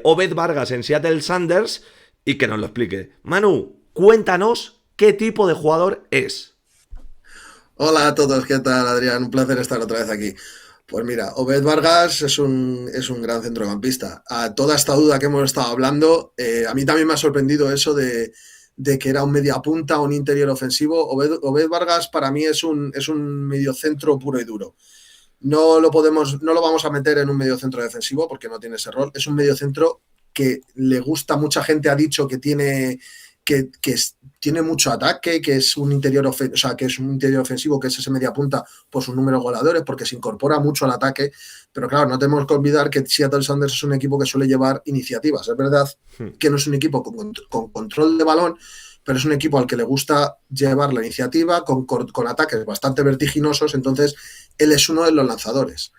Obed Vargas en Seattle Sounders y que nos lo explique. Manu, cuéntanos qué tipo de jugador es. Hola a todos, ¿qué tal, Adrián? Un placer estar otra vez aquí. Pues mira, Obed Vargas es un gran centrocampista. A toda esta duda que hemos estado hablando, a mí también me ha sorprendido eso de que era un mediapunta o un interior ofensivo. Obed Vargas para mí es un mediocentro puro y duro. No lo vamos a meter en un mediocentro defensivo porque no tiene ese rol. Es un mediocentro que le gusta, mucha gente ha dicho que tiene mucho ataque, que es un interior ofensivo, que es ese mediapunta por sus números goleadores, porque se incorpora mucho al ataque. Pero claro, no tenemos que olvidar que Seattle Sounders es un equipo que suele llevar iniciativas. Es verdad que no es un equipo con control de balón, pero es un equipo al que le gusta llevar la iniciativa con ataques bastante vertiginosos. Entonces, él es uno de los lanzadores.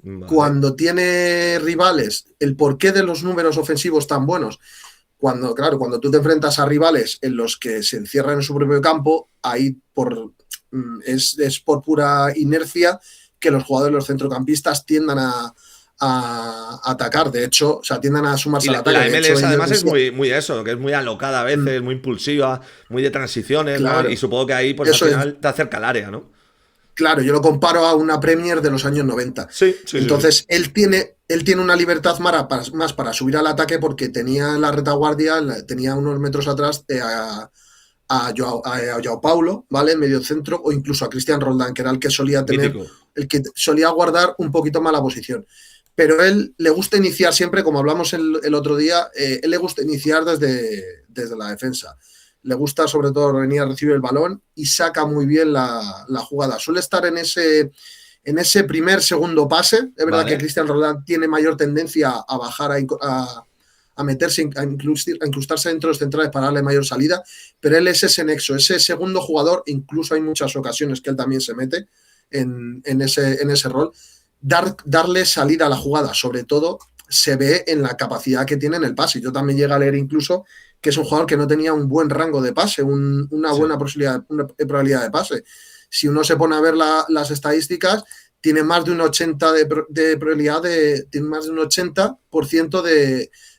Vale. Cuando tiene rivales, el porqué de los números ofensivos tan buenos, cuando tú te enfrentas a rivales en los que se encierran en su propio campo, ahí es por pura inercia que los jugadores, los centrocampistas, tiendan a atacar. De hecho, o sea, tiendan a sumarse al ataque. La MLS además es muy eso, que es muy alocada a veces, muy impulsiva, muy de transiciones, claro, ¿no? Y supongo que ahí pues, al final te acerca al área, ¿no? Claro, yo lo comparo a una Premier de los años 90. Sí, entonces, sí. Él tiene una libertad más para subir al ataque porque tenía en la retaguardia, tenía unos metros atrás a Joao Paulo, ¿vale? En medio centro, o incluso a Cristian Roldán, que era el que solía tener el que solía guardar un poquito más la posición. Pero él le gusta iniciar siempre, como hablamos el otro día, él le gusta iniciar desde la defensa. Le gusta sobre todo venir a recibir el balón y saca muy bien la jugada. Suele estar en ese primer, segundo pase. Es verdad que Cristian Roldán tiene mayor tendencia a bajar, a meterse, a incrustarse dentro de los centrales para darle mayor salida, pero él es ese nexo, ese segundo jugador. Incluso hay muchas ocasiones que él también se mete en ese rol. Darle salida a la jugada, sobre todo se ve en la capacidad que tiene en el pase. Yo también llegué a leer incluso que es un jugador que no tenía un buen rango de pase, una buena probabilidad de pase. Si uno se pone a ver las estadísticas, tiene más de un 80% de probabilidad tiene más de un 80%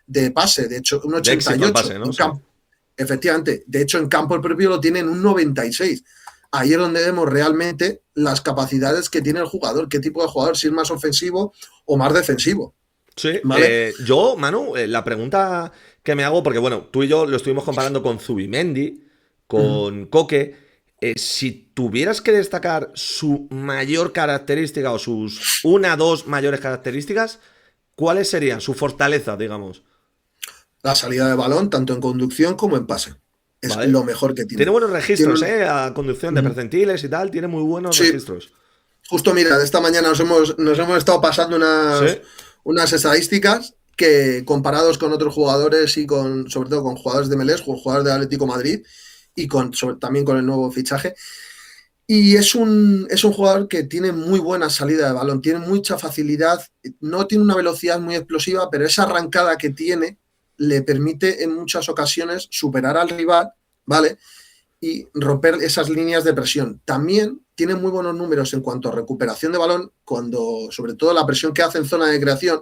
de pase, de hecho un 88%. Pase, ¿no? Efectivamente, de hecho en campo el propio lo tiene en un 96%. Ahí es donde vemos realmente las capacidades que tiene el jugador, qué tipo de jugador, si es más ofensivo o más defensivo. Sí, ¿vale? yo, Manu, la pregunta que me hago, porque bueno, tú y yo lo estuvimos comparando con Zubimendi, con Koke, si tuvieras que destacar su mayor característica o sus 2 mayores características, ¿cuáles serían? Su fortaleza, digamos. La salida de balón, tanto en conducción como en pase. Es lo mejor que tiene. Tiene buenos registros, a conducción de percentiles y tal, tiene muy buenos registros. Justo mira, esta mañana nos hemos estado pasando unas estadísticas que comparados con otros jugadores y sobre todo con jugadores de MLS, con jugadores de Atlético Madrid y también con el nuevo fichaje. Y es un jugador que tiene muy buena salida de balón, tiene mucha facilidad, no tiene una velocidad muy explosiva, pero esa arrancada que tiene le permite en muchas ocasiones superar al rival, ¿vale? Y romper esas líneas de presión. También tiene muy buenos números en cuanto a recuperación de balón, sobre todo la presión que hace en zona de creación,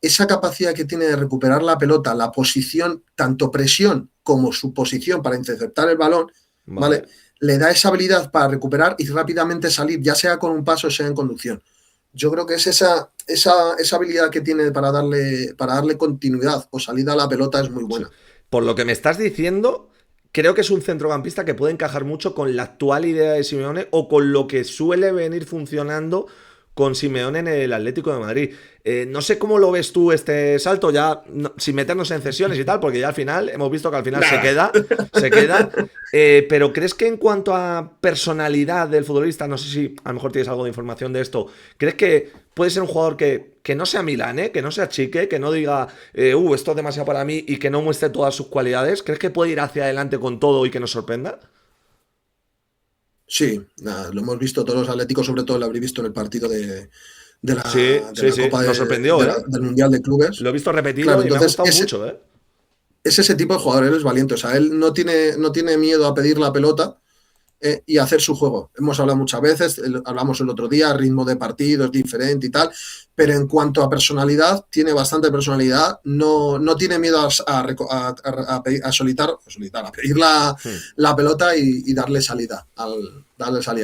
esa capacidad que tiene de recuperar la pelota, la posición, tanto presión como su posición para interceptar el balón, ¿vale? Le da esa habilidad para recuperar y rápidamente salir, ya sea con un paso o sea en conducción. Yo creo que es esa habilidad que tiene para darle continuidad o salida a la pelota es muy buena. Por lo que me estás diciendo, creo que es un centrocampista que puede encajar mucho con la actual idea de Simeone o con lo que suele venir funcionando con Simeone en el Atlético de Madrid. No sé cómo lo ves tú este salto, ya sin meternos en cesiones y tal, porque ya al final hemos visto que al final se queda. Pero ¿crees que en cuanto a personalidad del futbolista, no sé si a lo mejor tienes algo de información de esto, ¿crees que puede ser un jugador que no sea Milán, que no sea chique, que no diga esto es demasiado para mí y que no muestre todas sus cualidades? ¿Crees que puede ir hacia adelante con todo y que nos sorprenda? Sí, lo hemos visto todos los atléticos, sobre todo lo habréis visto en el partido de la Copa nos sorprendió, del Mundial de Clubes. Lo he visto repetido, claro, y entonces, me ha gustado mucho. Es ese tipo de jugador, él es valiente, o sea, él no tiene miedo a pedir la pelota y hacer su juego. Hemos hablado muchas veces, hablamos el otro día, ritmo de partido es diferente y tal, pero en cuanto a personalidad, tiene bastante personalidad, no tiene miedo a pedir la pelota y darle salida a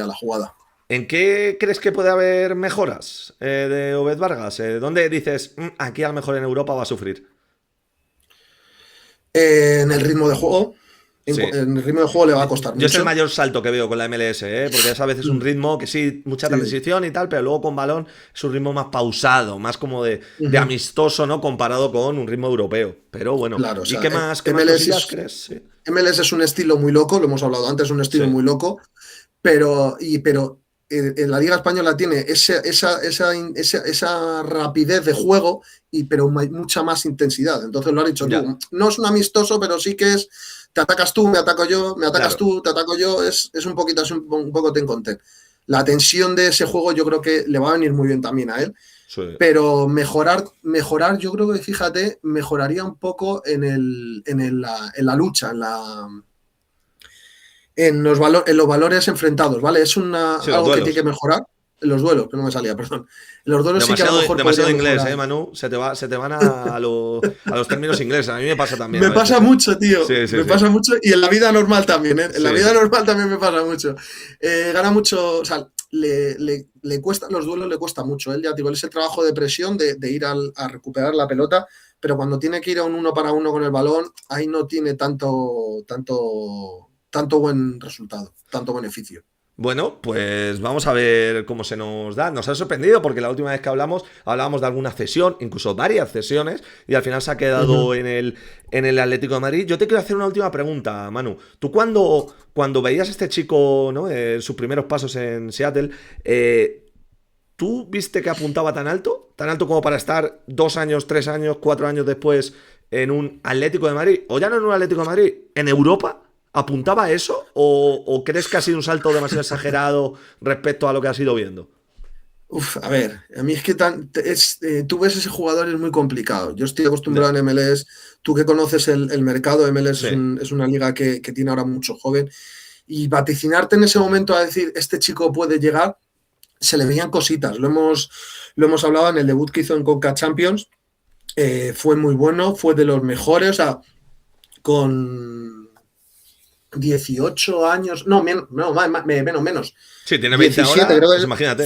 la jugada. ¿En qué crees que puede haber mejoras de Obed Vargas? ¿Dónde dices, aquí a lo mejor en Europa va a sufrir? En el ritmo de juego. En el ritmo de juego le va a costar mucho. Yo es el mayor salto que veo con la MLS, porque es a veces un ritmo que sí, mucha transición y tal, pero luego con balón es un ritmo más pausado, más como de amistoso, ¿no? Comparado con un ritmo europeo. Pero bueno, claro, ¿y qué más MLS crees? Sí. MLS es un estilo muy loco, lo hemos hablado antes, es un estilo muy loco, pero en la Liga Española tiene esa rapidez de juego, pero mucha más intensidad. Entonces lo has dicho tú. No es un amistoso, pero sí que es te atacas tú, me ataco yo, me atacas tú, te ataco yo. Es un poco ten con ten. La tensión de ese juego yo creo que le va a venir muy bien también a él. Sí. Pero mejorar, yo creo que, fíjate, mejoraría un poco en la lucha, en los valores enfrentados, ¿vale? Es algo que tiene que mejorar. En los duelos, que no me salía, perdón. En los duelos demasiado, sí que a lo mejor demasiado inglés, Manu. Se te van a los términos ingleses. A mí me pasa también. Me pasa mucho, tío. Sí, me pasa mucho. Y en la vida normal también, ¿eh? En la vida normal también me pasa mucho. Gana mucho, o sea, le cuesta, los duelos le cuesta mucho. Él ya digo, es el trabajo de presión de ir a recuperar la pelota, pero cuando tiene que ir a un 1 para 1 con el balón, ahí no tiene tanto buen resultado, tanto beneficio. Bueno, pues vamos a ver cómo se nos da. Nos ha sorprendido porque la última vez que hablábamos de alguna cesión, incluso varias cesiones, y al final se ha quedado en el Atlético de Madrid. Yo te quiero hacer una última pregunta, Manu. Tú cuando veías a este chico, ¿no? Sus primeros pasos en Seattle, ¿tú viste que apuntaba tan alto? ¿Tan alto como para estar 2 años, 3 años, 4 años después en un Atlético de Madrid? O ya no en un Atlético de Madrid, en Europa. ¿Apuntaba a eso? ¿O crees que ha sido un salto demasiado exagerado respecto a lo que has ido viendo? Uf, a ver, a mí es que tú ves ese jugador es muy complicado. Yo estoy acostumbrado en MLS, tú que conoces el mercado, MLS Sí. es una liga que tiene ahora mucho joven, y vaticinarte en ese momento a decir, este chico puede llegar, se le veían cositas. Lo hemos hablado en el debut que hizo en Conca Champions, fue muy bueno, fue de los mejores, o sea, con 18 años, no, menos. Sí, tiene 20 17, ahora, creo que pues imagínate.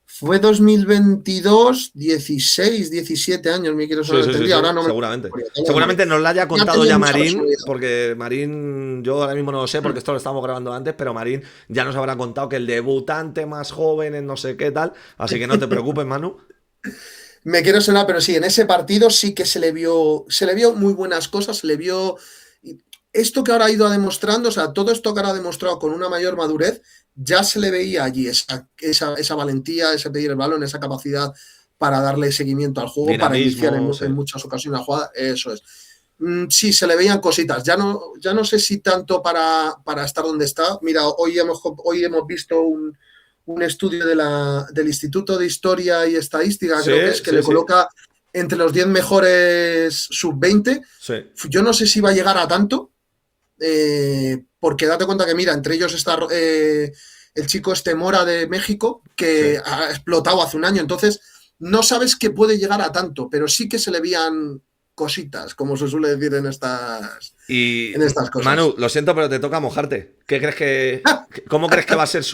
fue 2022, 16, 17 años, me quiero saber. Sí, Ahora no me seguramente. Seguramente nos lo haya contado tenía ya mucha Marín, personalidad. porque Marín, yo ahora mismo no lo sé, porque esto lo estábamos grabando antes, pero Marín ya nos habrá contado que el debutante más joven en no sé qué tal, así que no te preocupes, Manu. Me quiero sonar, pero sí, en ese partido sí que se le vio muy buenas cosas, se le vio esto que ahora ha ido demostrando, o sea, todo esto que ahora ha demostrado con una mayor madurez, ya se le veía allí esa valentía, ese pedir el balón, esa capacidad para darle seguimiento al juego, para iniciar Dinamismo, sí. en muchas ocasiones la jugada, eso es. Sí, se le veían cositas, ya no sé si tanto para estar donde está. Mira, hoy hemos visto un estudio del Instituto de Historia y Estadística, Sí, creo que es, que sí, le sí. coloca entre los 10 mejores sub-20. Sí. Yo no sé si va a llegar a tanto, porque date cuenta que, mira, entre ellos está el chico Mora de México, que Sí. ha explotado hace un año, entonces no sabes que puede llegar a tanto, pero sí que se le veían cositas, como se suele decir en Y estas cosas. Manu, lo siento, pero te toca mojarte. ¿Cómo crees que va a ser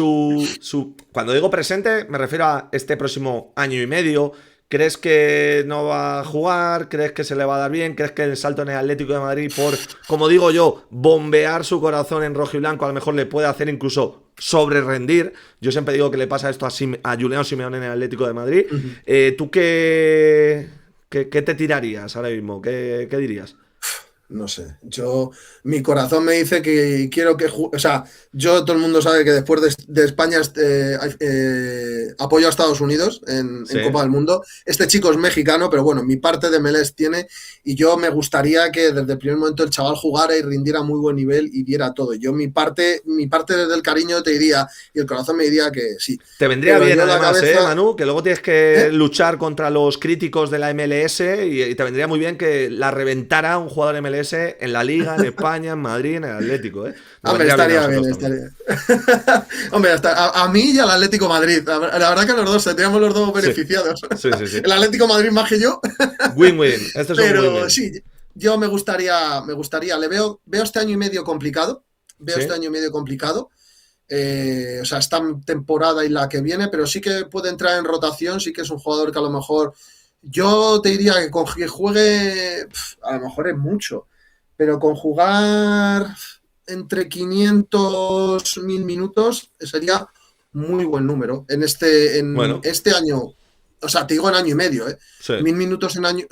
Cuando digo presente, me refiero a este próximo año y medio. ¿Crees que no va a jugar? ¿Crees que se le va a dar bien? ¿Crees que el salto en el Atlético de Madrid por, como digo yo, bombear su corazón en rojo y blanco, a lo mejor le puede hacer incluso sobre rendir? Yo siempre digo que le pasa esto a Julián Simeone en el Atlético de Madrid. ¿Tú qué te tirarías ahora mismo? ¿Qué dirías? No sé, mi corazón me dice que quiero que o sea, todo el mundo sabe que después de España apoyo a Estados Unidos en Sí. Copa del Mundo. Este chico es mexicano, pero bueno, mi parte de MLS tiene, y yo me gustaría que desde el primer momento el chaval jugara y rindiera a muy buen nivel y diera todo. Yo mi parte desde el cariño te diría, y el corazón me diría que sí. Te vendría Pero bien yo la además, cabeza- Manu, que luego tienes que luchar contra los críticos de la MLS y te vendría muy bien que la reventara un jugador MLS en la Liga, en España, en Madrid, en el Atlético, ¿eh? Nos Hombre, vendría estaría a bien, nosotros también. estaría. Hombre, a mí y al Atlético Madrid. La verdad que los dos tendríamos los dos beneficiados. Sí. El Atlético Madrid más que yo. Win-win. Esto es un Pero win-win. sí, yo me gustaría, veo este año y medio complicado. Sí. O sea, esta temporada y la que viene, pero sí que puede entrar en rotación, sí que es un jugador que a lo mejor, yo te diría que con que juegue, a lo mejor es mucho, pero con jugar entre 500 1000 minutos sería muy buen número Bueno. este año. O sea, te digo en año y medio, Sí. 1000 minutos en año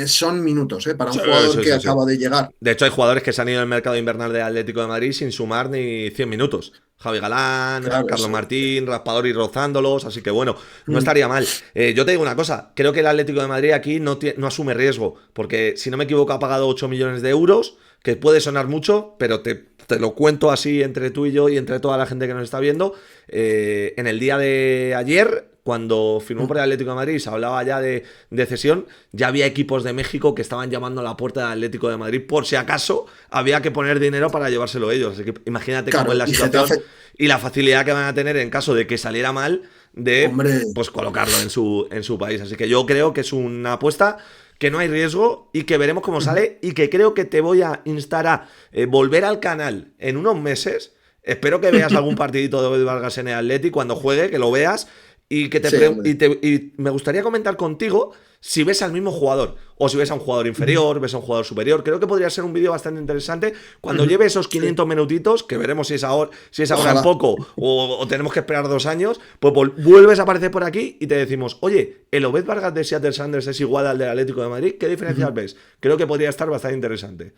son minutos, para un Sí, jugador que sí. acaba de llegar. De hecho, hay jugadores que se han ido al mercado invernal del Atlético de Madrid sin sumar ni 100 minutos. Javi Galán, Claro, Carlos sí. Martín, Raspador y rozándolos, así que bueno, no estaría mal. Yo te digo una cosa, creo que el Atlético de Madrid aquí no asume riesgo, porque si no me equivoco ha pagado 8 millones de euros, que puede sonar mucho, pero te lo cuento así entre tú y yo y entre toda la gente que nos está viendo. En el día de ayer, cuando firmó por el Atlético de Madrid, se hablaba ya de cesión, ya había equipos de México que estaban llamando a la puerta del Atlético de Madrid por si acaso había que poner dinero para llevárselo ellos. Así que imagínate Claro, cómo es la y situación Getafe- y la facilidad que van a tener en caso de que saliera mal de Hombre. pues colocarlo en su país. Así que yo creo que es una apuesta que no hay riesgo y que veremos cómo sale y que creo que te voy a instar a volver al canal en unos meses. Espero que veas algún partidito de Obed Vargas en el Atleti cuando juegue, que lo veas y que Sí, hombre. y me gustaría comentar contigo si ves al mismo jugador o si ves a un jugador inferior, ves a un jugador superior. Creo que podría ser un vídeo bastante interesante cuando lleve esos 500 minutitos, que veremos si es ahora en Ojalá. poco o tenemos que esperar 2 años, pues vuelves a aparecer por aquí y te decimos, oye, el Obed Vargas de Seattle Sounders es igual al del Atlético de Madrid, ¿qué diferencias ves? Creo que podría estar bastante interesante.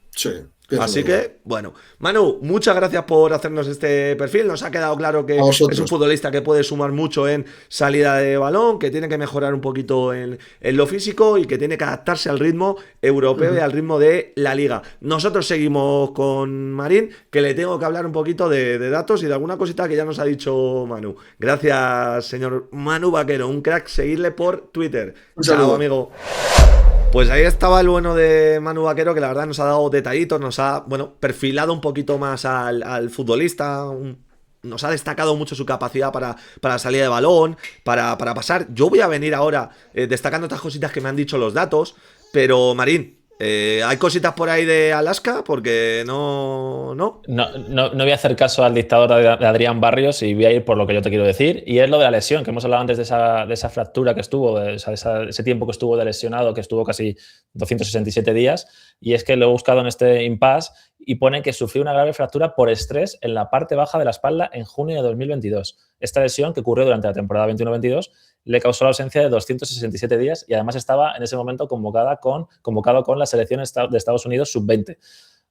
Sí. Así que, bueno, Manu, muchas gracias por hacernos este perfil. Nos ha quedado claro que A vosotros. es un futbolista que puede sumar mucho en salida de balón, que tiene que mejorar un poquito en lo físico y que tiene que adaptarse al ritmo europeo y al ritmo de la liga. Nosotros seguimos con Marín, que le tengo que hablar un poquito de datos y de alguna cosita que ya nos ha dicho Manu. Gracias, señor Manu Vaquero, un crack. Seguirle por Twitter. Un Chao, saludo. amigo. Pues ahí estaba el bueno de Manu Vaquero, que la verdad nos ha dado detallitos, nos ha, bueno, perfilado un poquito más al futbolista, nos ha destacado mucho su capacidad para la salida de balón, para pasar. Yo voy a venir ahora destacando otras cositas que me han dicho los datos, pero Marín, ¿hay cositas por ahí de Alaska? Porque no... No voy a hacer caso al dictador de Adrián Barrios y voy a ir por lo que yo te quiero decir. Y es lo de la lesión, que hemos hablado antes de esa fractura que estuvo, ese tiempo que estuvo de lesionado, que estuvo casi 267 días. Y es que lo he buscado en este impasse y pone que sufrió una grave fractura por estrés en la parte baja de la espalda en junio de 2022. Esta lesión, que ocurrió durante la temporada 21-22, le causó la ausencia de 267 días y además estaba en ese momento convocado con la selección de Estados Unidos sub-20.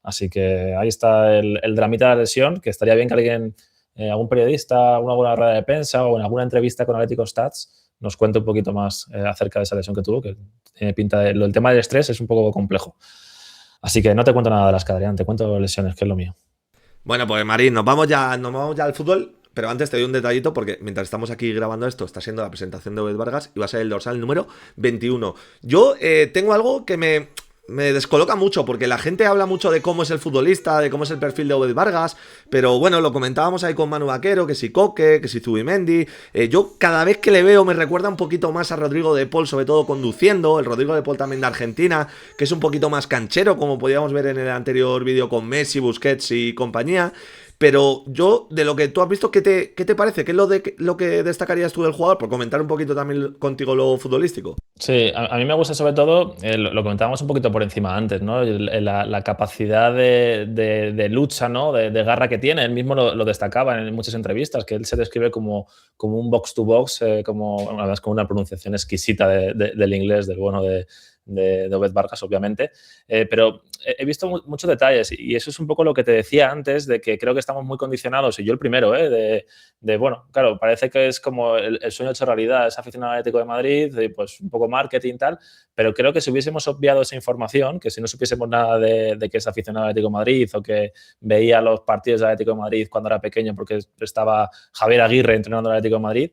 Así que ahí está el dramita de la lesión, que estaría bien que alguien, algún periodista, alguna rueda de prensa o en alguna entrevista con Atlético Stats nos cuente un poquito más acerca de esa lesión que tuvo, que tiene pinta de... El tema del estrés es un poco complejo. Así que no te cuento nada de las Adrián, te cuento lesiones, que es lo mío. Bueno, pues Marín, nos vamos ya al fútbol. Pero antes te doy un detallito porque mientras estamos aquí grabando esto está siendo la presentación de Obed Vargas y va a ser el dorsal número 21. Yo tengo algo que me descoloca mucho porque la gente habla mucho de cómo es el futbolista, de cómo es el perfil de Obed Vargas, pero bueno, lo comentábamos ahí con Manu Vaquero, que si Coque, que si Zubimendi. Yo cada vez que le veo me recuerda un poquito más a Rodrigo de Paul, sobre todo conduciendo, el Rodrigo de Paul también de Argentina, que es un poquito más canchero, como podíamos ver en el anterior vídeo con Messi, Busquets y compañía. Pero yo, de lo que tú has visto, ¿qué te parece? ¿Qué es lo que destacarías tú del jugador? Por comentar un poquito también contigo lo futbolístico. Sí, a mí me gusta sobre todo, lo comentábamos un poquito por encima antes, ¿no? La capacidad de lucha, ¿no? De garra que tiene. Él mismo lo destacaba en muchas entrevistas, que él se describe como un box-to-box, además con una pronunciación exquisita del inglés, del bueno de Obed Vargas, obviamente, pero he visto muchos detalles y eso es un poco lo que te decía antes, de que creo que estamos muy condicionados, y yo el primero, bueno, claro, parece que es como el sueño hecho realidad, es aficionado al Atlético de Madrid, pues un poco marketing y tal, pero creo que si hubiésemos obviado esa información, que si no supiésemos nada de que es aficionado al Atlético de Madrid o que veía los partidos del Atlético de Madrid cuando era pequeño porque estaba Javier Aguirre entrenando al Atlético de Madrid,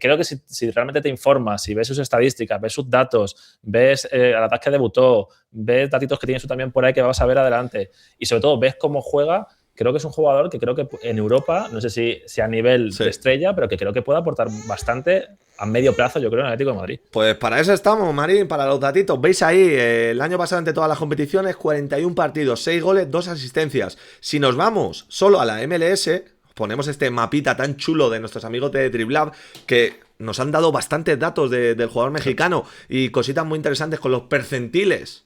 creo que si realmente te informas, si ves sus estadísticas, ves sus datos, ves el ataque que debutó, ves datitos que tienes tú también por ahí que vas a ver adelante y sobre todo ves cómo juega, creo que es un jugador que creo que en Europa, no sé si a nivel de estrella, pero que creo que puede aportar bastante a medio plazo, yo creo, en el Atlético de Madrid. Pues para eso estamos, Marín, para los datitos. Veis ahí, el año pasado entre todas las competiciones, 41 partidos, 6 goles, 2 asistencias. Si nos vamos solo a la MLS, ponemos este mapita tan chulo de nuestros amigos de Driblab, que nos han dado bastantes datos del jugador mexicano y cositas muy interesantes con los percentiles.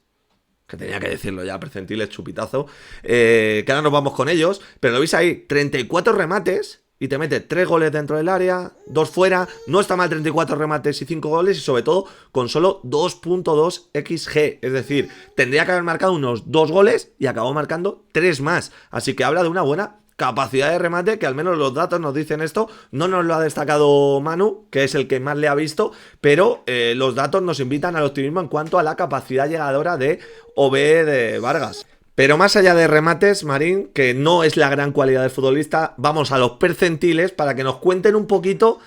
Que tenía que decirlo ya, percentiles, chupitazo. Que ahora nos vamos con ellos. Pero lo veis ahí, 34 remates y te mete 3 goles dentro del área, 2 fuera. No está mal 34 remates y 5 goles y sobre todo con solo 2.2 XG. Es decir, tendría que haber marcado unos 2 goles y acabó marcando 3 más. Así que habla de una buena capacidad de remate, que al menos los datos nos dicen esto. No nos lo ha destacado Manu, que es el que más le ha visto, pero los datos nos invitan al optimismo en cuanto a la capacidad llegadora de Obed Vargas. Pero más allá de remates, Marín, que no es la gran cualidad del futbolista, vamos a los percentiles para que nos cuenten un poquito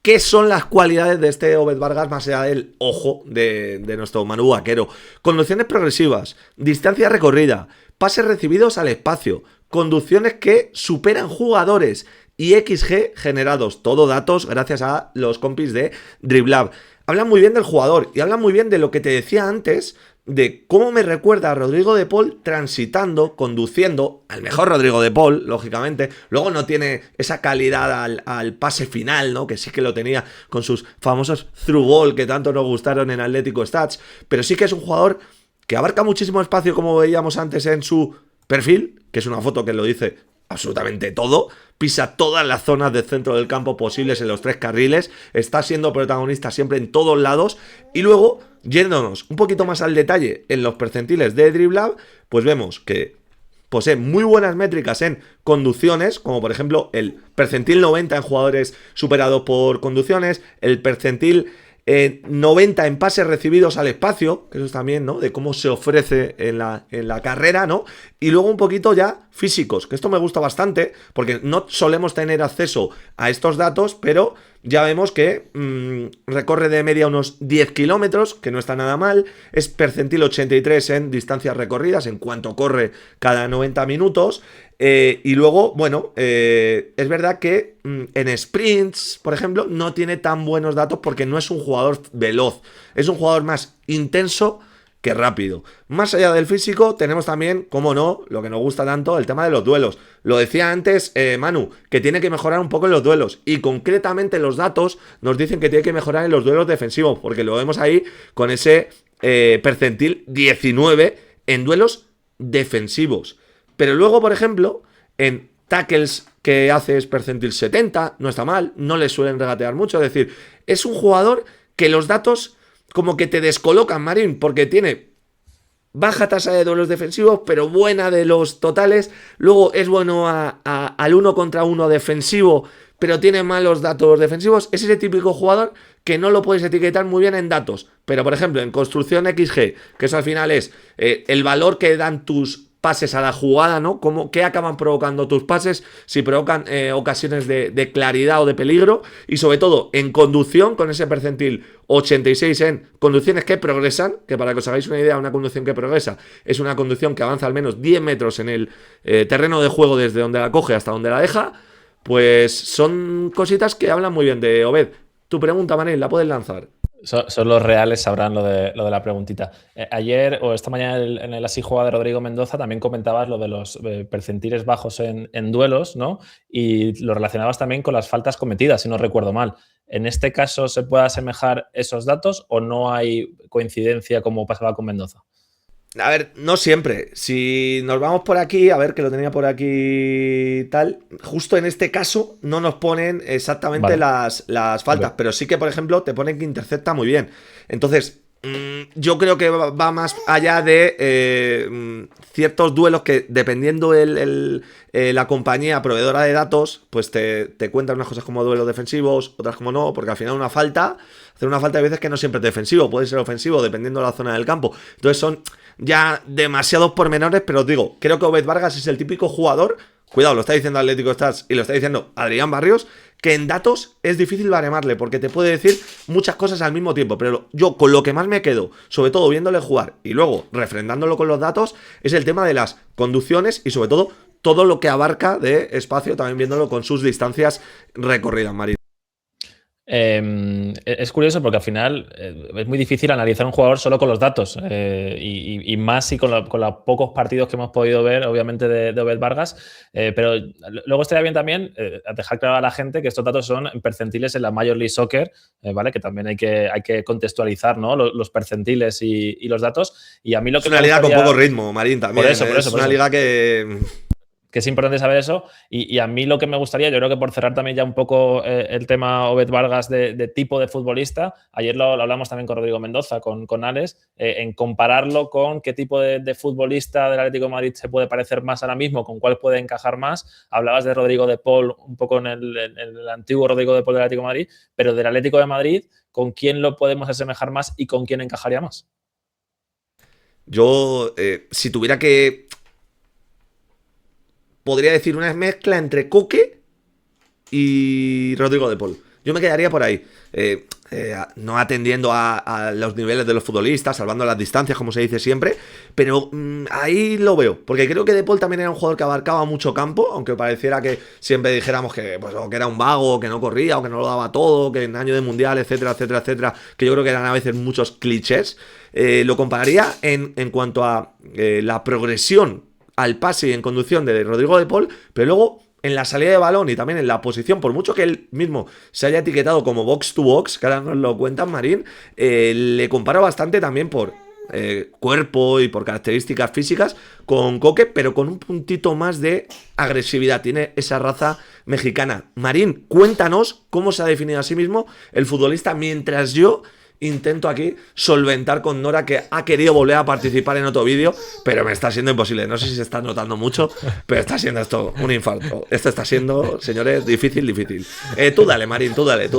qué son las cualidades de este Obed Vargas más allá del ojo de nuestro Manu Vaquero. Conducciones progresivas, distancia recorrida, pases recibidos al espacio, conducciones que superan jugadores y XG generados. Todo datos gracias a los compis de Driblab. Hablan muy bien del jugador y hablan muy bien de lo que te decía antes, de cómo me recuerda a Rodrigo de Paul transitando, conduciendo, al mejor Rodrigo de Paul, lógicamente. Luego no tiene esa calidad al pase final, ¿no? Que sí que lo tenía con sus famosos through ball que tanto nos gustaron en Atlético Stats, pero sí que es un jugador que abarca muchísimo espacio, como veíamos antes en su perfil, que es una foto que lo dice absolutamente todo, pisa todas las zonas del centro del campo posibles en los 3 carriles, está siendo protagonista siempre en todos lados, y luego, yéndonos un poquito más al detalle en los percentiles de Dribbblab, pues vemos que posee muy buenas métricas en conducciones, como por ejemplo el percentil 90 en jugadores superados por conducciones, el percentil 90 en pases recibidos al espacio, que eso es también, ¿no? De cómo se ofrece en la carrera, ¿no? Y luego un poquito ya físicos, que esto me gusta bastante, porque no solemos tener acceso a estos datos, pero ya vemos que recorre de media unos 10 kilómetros, que no está nada mal, es percentil 83 en distancias recorridas, en cuanto corre cada 90 minutos, y luego, bueno, es verdad que en sprints, por ejemplo, no tiene tan buenos datos porque no es un jugador veloz, es un jugador más intenso que rápido. Más allá del físico, tenemos también, como no, lo que nos gusta tanto, el tema de los duelos. Lo decía antes Manu, que tiene que mejorar un poco en los duelos. Y concretamente los datos nos dicen que tiene que mejorar en los duelos defensivos, porque lo vemos ahí con ese percentil 19 en duelos defensivos. Pero luego, por ejemplo, en tackles que hace es percentil 70, no está mal, no le suelen regatear mucho. Es decir, es un jugador que los datos como que te descolocan, Marín, porque tiene baja tasa de duelos defensivos, pero buena de los totales. Luego es bueno al 1 contra 1 defensivo, pero tiene malos datos defensivos. Es ese típico jugador que no lo puedes etiquetar muy bien en datos. Pero, por ejemplo, en construcción XG, que eso al final es el valor que dan tus pases a la jugada, ¿no? ¿Qué acaban provocando tus pases? Si provocan ocasiones de claridad o de peligro. Y sobre todo, en conducción, con ese percentil 86 en conducciones que progresan, que para que os hagáis una idea, una conducción que progresa es una conducción que avanza al menos 10 metros en el terreno de juego desde donde la coge hasta donde la deja, pues son cositas que hablan muy bien de Obed. Tu pregunta, Manel, la puedes lanzar. Son los reales, sabrán lo de la preguntita. Ayer o esta mañana en el Así Juega de Rodrigo Mendoza también comentabas lo de los percentiles bajos en duelos, ¿no? Y lo relacionabas también con las faltas cometidas, si no recuerdo mal. ¿En este caso se puede asemejar esos datos o no hay coincidencia como pasaba con Mendoza? A ver, no siempre. Si nos vamos por aquí, a ver que lo tenía por aquí tal, justo en este caso no nos ponen exactamente las faltas, Vale. pero sí que, por ejemplo, te ponen que intercepta muy bien. Entonces, yo creo que va más allá de ciertos duelos que, dependiendo la compañía proveedora de datos, pues te cuentan unas cosas como duelos defensivos, otras como no, porque al final hacer una falta hay veces que no siempre es defensivo, puede ser ofensivo dependiendo de la zona del campo. Entonces son ya demasiados pormenores, pero os digo, creo que Obed Vargas es el típico jugador, cuidado, lo está diciendo Atlético Stars y lo está diciendo Adrián Barrios, que en datos es difícil baremarle, porque te puede decir muchas cosas al mismo tiempo, pero yo con lo que más me quedo, sobre todo viéndole jugar y luego refrendándolo con los datos, es el tema de las conducciones y sobre todo lo que abarca de espacio, también viéndolo con sus distancias recorridas, Marín. Es curioso porque al final es muy difícil analizar un jugador solo con los datos y más si con los pocos partidos que hemos podido ver, obviamente, de Obed Vargas. Pero luego estaría bien también dejar claro a la gente que estos datos son percentiles en la Major League Soccer, ¿vale? Que también hay que contextualizar, ¿no? Los percentiles y los datos. Y a mí lo que es una liga con poco ritmo, Marín, también. Por eso, es una liga que es importante saber eso. Y a mí lo que me gustaría, yo creo que por cerrar también ya un poco el tema Obed Vargas de tipo de futbolista, ayer lo hablamos también con Rodrigo Mendoza, con Alex, en compararlo con qué tipo de futbolista del Atlético de Madrid se puede parecer más ahora mismo, con cuál puede encajar más. Hablabas de Rodrigo de Paul, un poco en el antiguo Rodrigo de Paul del Atlético de Madrid, pero del Atlético de Madrid, ¿con quién lo podemos asemejar más y con quién encajaría más? yo, si tuviera que... podría decir una mezcla entre Coque y Rodrigo de Paul. Yo me quedaría por ahí. No atendiendo a los niveles de los futbolistas, salvando las distancias, como se dice siempre, pero ahí lo veo, porque creo que De Paul también era un jugador que abarcaba mucho campo, aunque pareciera que siempre dijéramos que, pues, o que era un vago, que no corría, o que no lo daba todo, que en año de mundial, etcétera, etcétera, etcétera, que yo creo que eran a veces muchos clichés. Lo compararía en cuanto a la progresión al pase y en conducción de Rodrigo De Paul, pero luego en la salida de balón y también en la posición, por mucho que él mismo se haya etiquetado como box to box, que ahora nos lo cuentan Marín, le comparo bastante también por cuerpo y por características físicas con Coque, pero con un puntito más de agresividad. Tiene esa raza mexicana. Marín, cuéntanos cómo se ha definido a sí mismo el futbolista, mientras yo intento aquí solventar con Nora, que ha querido volver a participar en otro vídeo, pero me está siendo imposible. No sé si se está notando mucho, pero está siendo esto un infarto. Esto está siendo, señores, difícil. Tú dale, Marín, tú dale.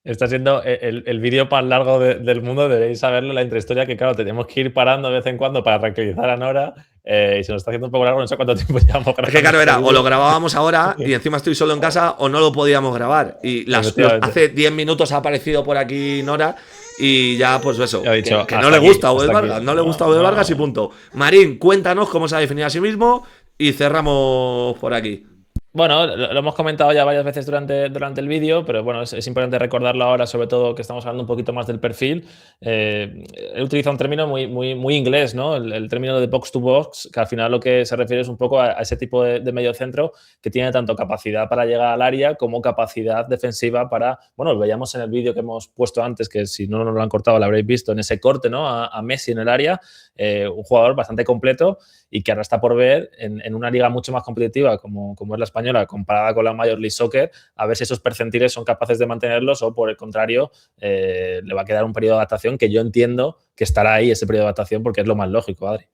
Está siendo el vídeo más largo del mundo. Deberéis saberlo, la intrahistoria, que claro, tenemos que ir parando de vez en cuando para tranquilizar a Nora. Y se nos está haciendo un poco largo, no sé cuánto tiempo llevamos. Es que claro, era o lo grabábamos ahora y encima estoy solo en casa, o no lo podíamos grabar. Y hace 10 minutos ha aparecido por aquí Nora y ya, pues eso, que no le gusta a Obed Vargas, no le gusta a Obed Vargas y punto. Marín, cuéntanos cómo se ha definido a sí mismo y cerramos por aquí. Bueno, lo hemos comentado ya varias veces durante el vídeo, pero bueno, es importante recordarlo ahora, sobre todo que estamos hablando un poquito más del perfil. He utilizado un término muy inglés, ¿no? El término de box to box, que al final lo que se refiere es un poco a ese tipo de mediocentro que tiene tanto capacidad para llegar al área como capacidad defensiva para, bueno, lo veíamos en el vídeo que hemos puesto antes, que si no nos lo han cortado lo habréis visto, en ese corte, ¿no? A Messi en el área, un jugador bastante completo y que ahora está por ver en una liga mucho más competitiva como es la española, comparada con la Major League Soccer, a ver si esos percentiles son capaces de mantenerlos o, por el contrario, le va a quedar un periodo de adaptación que yo entiendo que estará ahí ese periodo de adaptación porque es lo más lógico, Adri.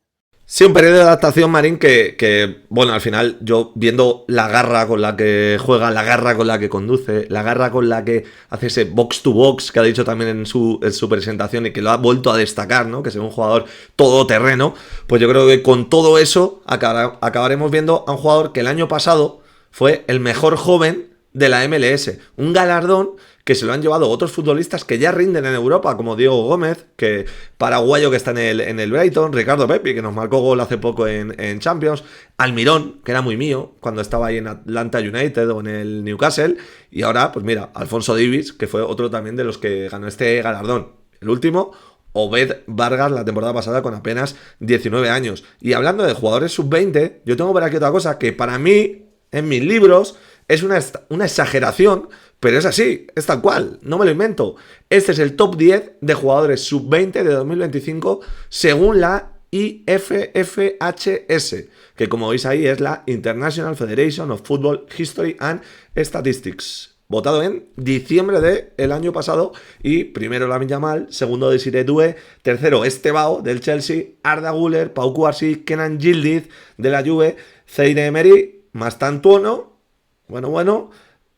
Sí, un periodo de adaptación, Marín, que bueno, al final yo viendo la garra con la que juega, la garra con la que conduce, la garra con la que hace ese box to box que ha dicho también en su presentación y que lo ha vuelto a destacar, ¿no? Que es un jugador todoterreno, pues yo creo que con todo eso acabaremos viendo a un jugador que el año pasado fue el mejor joven de la MLS. Un galardón que se lo han llevado otros futbolistas que ya rinden en Europa, como Diego Gómez, que paraguayo que está en el Brighton, Ricardo Pepi, que nos marcó gol hace poco en Champions, Almirón, que era muy mío cuando estaba ahí en Atlanta United o en el Newcastle, y ahora, pues mira, Alfonso Davies, que fue otro también de los que ganó este galardón. El último, Obed Vargas, la temporada pasada con apenas 19 años. Y hablando de jugadores sub-20, yo tengo por aquí otra cosa que para mí, en mis libros, es una exageración, pero es así, es tal cual, no me lo invento. Este es el top 10 de jugadores sub-20 de 2025 según la IFFHS, que como veis ahí es la International Federation of Football History and Statistics. Votado en diciembre del año pasado. Y primero Lamine Yamal, segundo Desiree Doué, tercero Estebao del Chelsea, Arda Güler, Pau Cubarsí, Kenan Yildiz de la Juve, Zaire Emery, Mastantuono, bueno,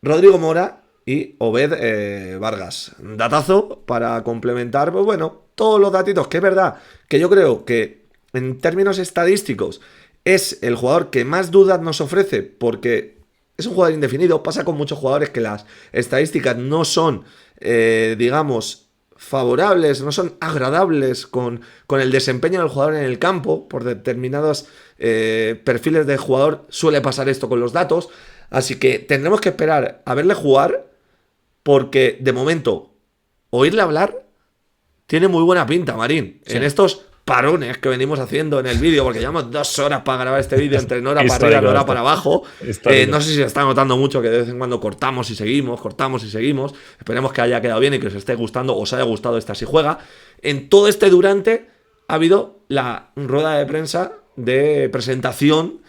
Rodrigo Mora y Obed Vargas. Datazo para complementar, pues bueno, todos los datitos, que es verdad que yo creo que en términos estadísticos es el jugador que más dudas nos ofrece, porque es un jugador indefinido. Pasa con muchos jugadores que las estadísticas no son, digamos, favorables, no son agradables con el desempeño del jugador en el campo. Por determinados perfiles de jugador suele pasar esto con los datos. Así que tendremos que esperar a verle jugar, porque de momento oírle hablar tiene muy buena pinta, Marín. Sí. En estos parones que venimos haciendo en el vídeo, porque llevamos 2 horas para grabar este vídeo, entre hora para arriba y hora para abajo. No sé si se está notando mucho que de vez en cuando cortamos y seguimos. Esperemos que haya quedado bien y que os esté gustando, o os haya gustado esta Si Juega. En todo este durante ha habido la rueda de prensa de presentación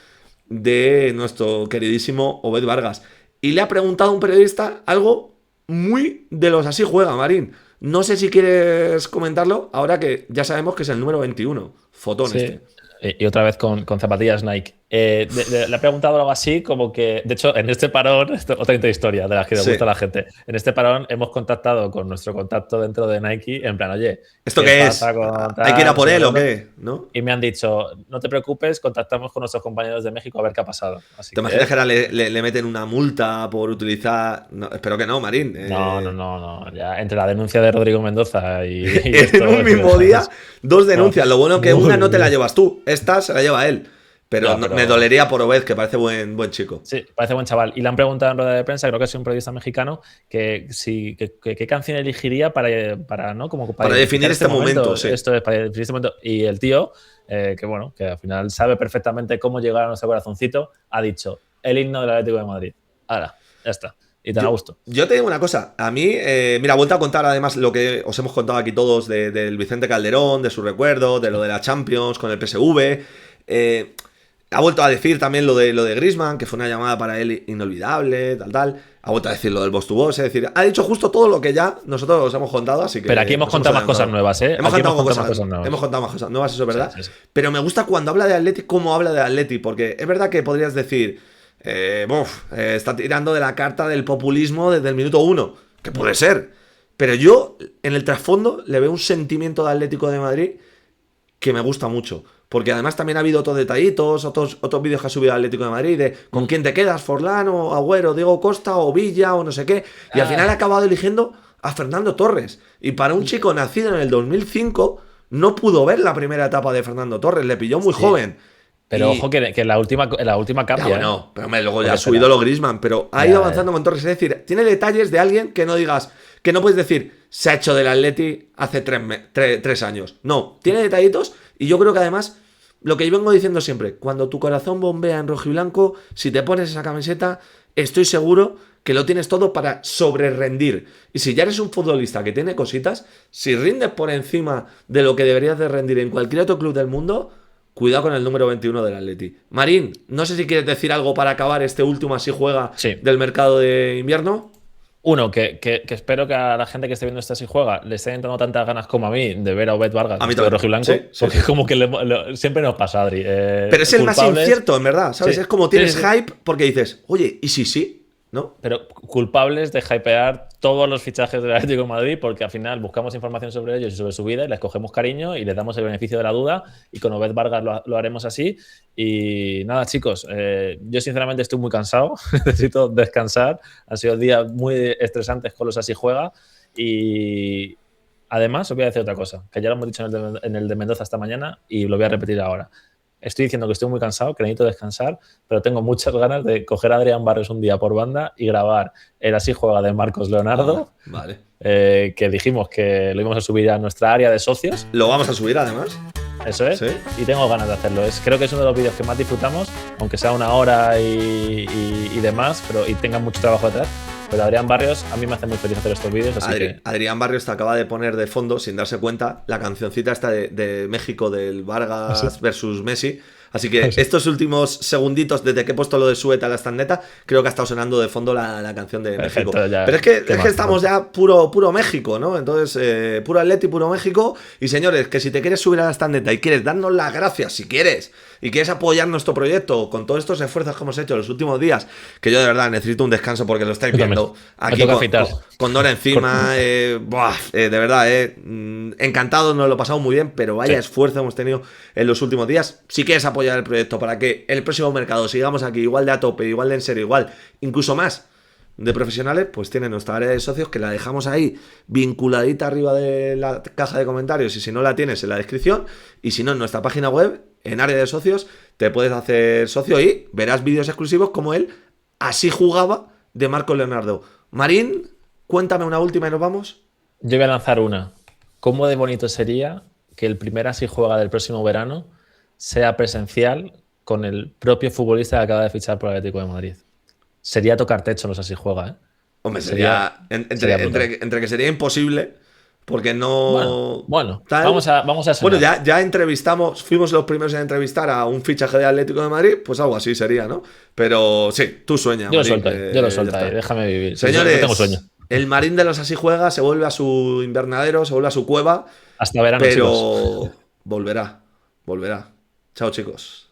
de nuestro queridísimo Obed Vargas. Y le ha preguntado a un periodista algo muy de los Así Juega, Marín. No sé si quieres comentarlo, ahora que ya sabemos que es el número 21. Fotón, sí. Y otra vez con zapatillas Nike. Le he preguntado algo así como que, de hecho, en este parón, otra historia de las que le gusta a la gente. En este parón hemos contactado con nuestro contacto dentro de Nike, en plan, oye, ¿Esto qué es? pasa con ¿Hay que ir a tal? por él o Sobre- qué? ¿No? Y me han dicho, no te preocupes, contactamos con nuestros compañeros de México a ver qué ha pasado. Así ¿Te imaginas que ahora le meten una multa por utilizar? No, espero que no, Marín. No. Ya entre la denuncia de Rodrigo Mendoza y En esto, un mismo día, 2 denuncias. Lo bueno que Muy una no te la bien. llevas tú, esta se la lleva él. Pero, Ya, pero- me dolería por Obed, que parece buen chico. Sí, parece buen chaval. Y le han preguntado en rueda de prensa, creo que es un periodista mexicano, que qué canción elegiría para, ¿no? Como Para definir este momento, sí. Esto es para definir este momento. Y el tío, que bueno, que al final sabe perfectamente cómo llegar a nuestro corazoncito, ha dicho el himno del Atlético de Madrid. Ahora, ya está. Y te da gusto. Yo te digo una cosa, a mí, mira, vuelto a contar además lo que os hemos contado aquí todos del Vicente Calderón, de su recuerdo, de lo de la Champions con el PSV. Ha vuelto a decir también lo de Griezmann, que fue una llamada para él inolvidable, tal. Ha vuelto a decir lo del boss to boss, es decir, ha dicho justo todo lo que ya nosotros os hemos contado, así que... Pero aquí hemos contado más cosas nuevas, ¿eh? Hemos Aquí contado más cosas nuevas. Hemos contado más cosas nuevas, eso es verdad. Sí. Pero me gusta cuando habla de Atleti, cómo habla de Atleti, porque es verdad que podrías decir, está tirando de la carta del populismo desde el minuto 1, que puede ser. Pero yo, en el trasfondo, le veo un sentimiento de Atlético de Madrid que me gusta mucho. Porque además también ha habido otros detallitos, otros vídeos que ha subido Atlético de Madrid, de con quién te quedas, Forlán o Agüero, Diego Costa o Villa o no sé qué. Y al final ha acabado eligiendo a Fernando Torres. Y para un chico nacido en el 2005, no pudo ver la primera etapa de Fernando Torres, le pilló muy joven. Pero Y- ojo que en la última cambia. Ya, bueno, pero hombre, luego ya Porque su ídolo Griezmann, pero ha ido avanzando con Torres. Es decir, tiene detalles de alguien que no digas, que no puedes decir, se ha hecho del Atleti hace 3 años. No, tiene detallitos y yo creo que además, lo que yo vengo diciendo siempre, cuando tu corazón bombea en rojo y blanco, si te pones esa camiseta, estoy seguro que lo tienes todo para sobrerendir. Y si ya eres un futbolista que tiene cositas, si rindes por encima de lo que deberías de rendir en cualquier otro club del mundo, cuidado con el número 21 del Atleti. Marín, no sé si quieres decir algo para acabar este último así juega Sí. del mercado de invierno. Uno, que espero que a la gente que esté viendo esto así juega le estén entrando tantas ganas como a mí de ver a Obed Vargas A mí de también. rojo y blanco. Sí, Porque como que siempre nos pasa, Adri. Pero es el más incierto, en verdad, ¿sabes? Sí. Es como tienes Sí. hype porque dices, oye, ¿y si sí? ¿No? Pero culpables de hypear todos los fichajes del Atlético de Madrid porque al final buscamos información sobre ellos y sobre su vida y les cogemos cariño y les damos el beneficio de la duda y con Obed Vargas lo haremos así. Y nada, chicos, yo sinceramente estoy muy cansado, necesito descansar. Han sido días muy estresantes con los Así Juega y además os voy a decir otra cosa, que ya lo hemos dicho en el de Mendoza esta mañana y lo voy a repetir ahora. Estoy diciendo que estoy muy cansado, que necesito descansar, pero tengo muchas ganas de coger a Adrián Barrios un día por banda y grabar el Así Juega de Marcos Leonardo, Vale. que dijimos que lo íbamos a subir a nuestra área de socios, Lo vamos a subir además. eso es, Sí. y tengo ganas de hacerlo. Creo que es uno de los vídeos que más disfrutamos, aunque sea una hora y demás, y tenga mucho trabajo detrás. Pero Adrián Barrios, a mí me hace muy feliz hacer estos vídeos, así que... Adrián Barrios te acaba de poner de fondo, sin darse cuenta, la cancioncita esta de México del Vargas ¿Ah, sí? versus Messi. Así que estos últimos segunditos, desde que he puesto lo de Sueta a la Standeta, creo que ha estado sonando de fondo la canción de Perfecto, México. ya. Pero es que Qué más, estamos ya puro México, ¿no? Entonces, puro Atleti, puro México. Y señores, que si te quieres subir a la Standeta y quieres darnos las gracias, si quieres, y quieres apoyar nuestro proyecto con todos estos esfuerzos que hemos hecho en los últimos días, que yo de verdad necesito un descanso porque lo estáis Yo también. viendo Me aquí toca con, afeitar. con Nora encima. De verdad, encantado, nos lo pasamos muy bien, pero vaya Sí. esfuerzo hemos tenido en los últimos días. Si quieres apoyar el proyecto para que el próximo mercado sigamos aquí igual de a tope, igual de en serio, igual, incluso más de profesionales, pues tiene nuestra área de socios que la dejamos ahí vinculadita arriba de la caja de comentarios y si no la tienes en la descripción y si no en nuestra página web, en área de socios, te puedes hacer socio y verás vídeos exclusivos como él así jugaba de Marcos Leonardo. Marín, cuéntame una última y nos vamos. Yo voy a lanzar una. ¿Cómo de bonito sería que el primer Así Juega del próximo verano sea presencial con el propio futbolista que acaba de fichar por el Atlético de Madrid? Sería tocar techo los Así Juega, ¿eh? Hombre, Sería entre que sería imposible, porque no. Bueno, tal. vamos a soñar. Bueno, ya entrevistamos, fuimos los primeros en entrevistar a un fichaje de Atlético de Madrid, pues algo así sería, ¿no? Pero sí, tú sueñas. Yo lo Marín, suelto, yo lo ya suelto, está. déjame vivir. Señores, Yo tengo sueño. el Marín de los Así Juega se vuelve a su invernadero, se vuelve a su cueva, Hasta verano, pero chicos. volverá. Chao, chicos.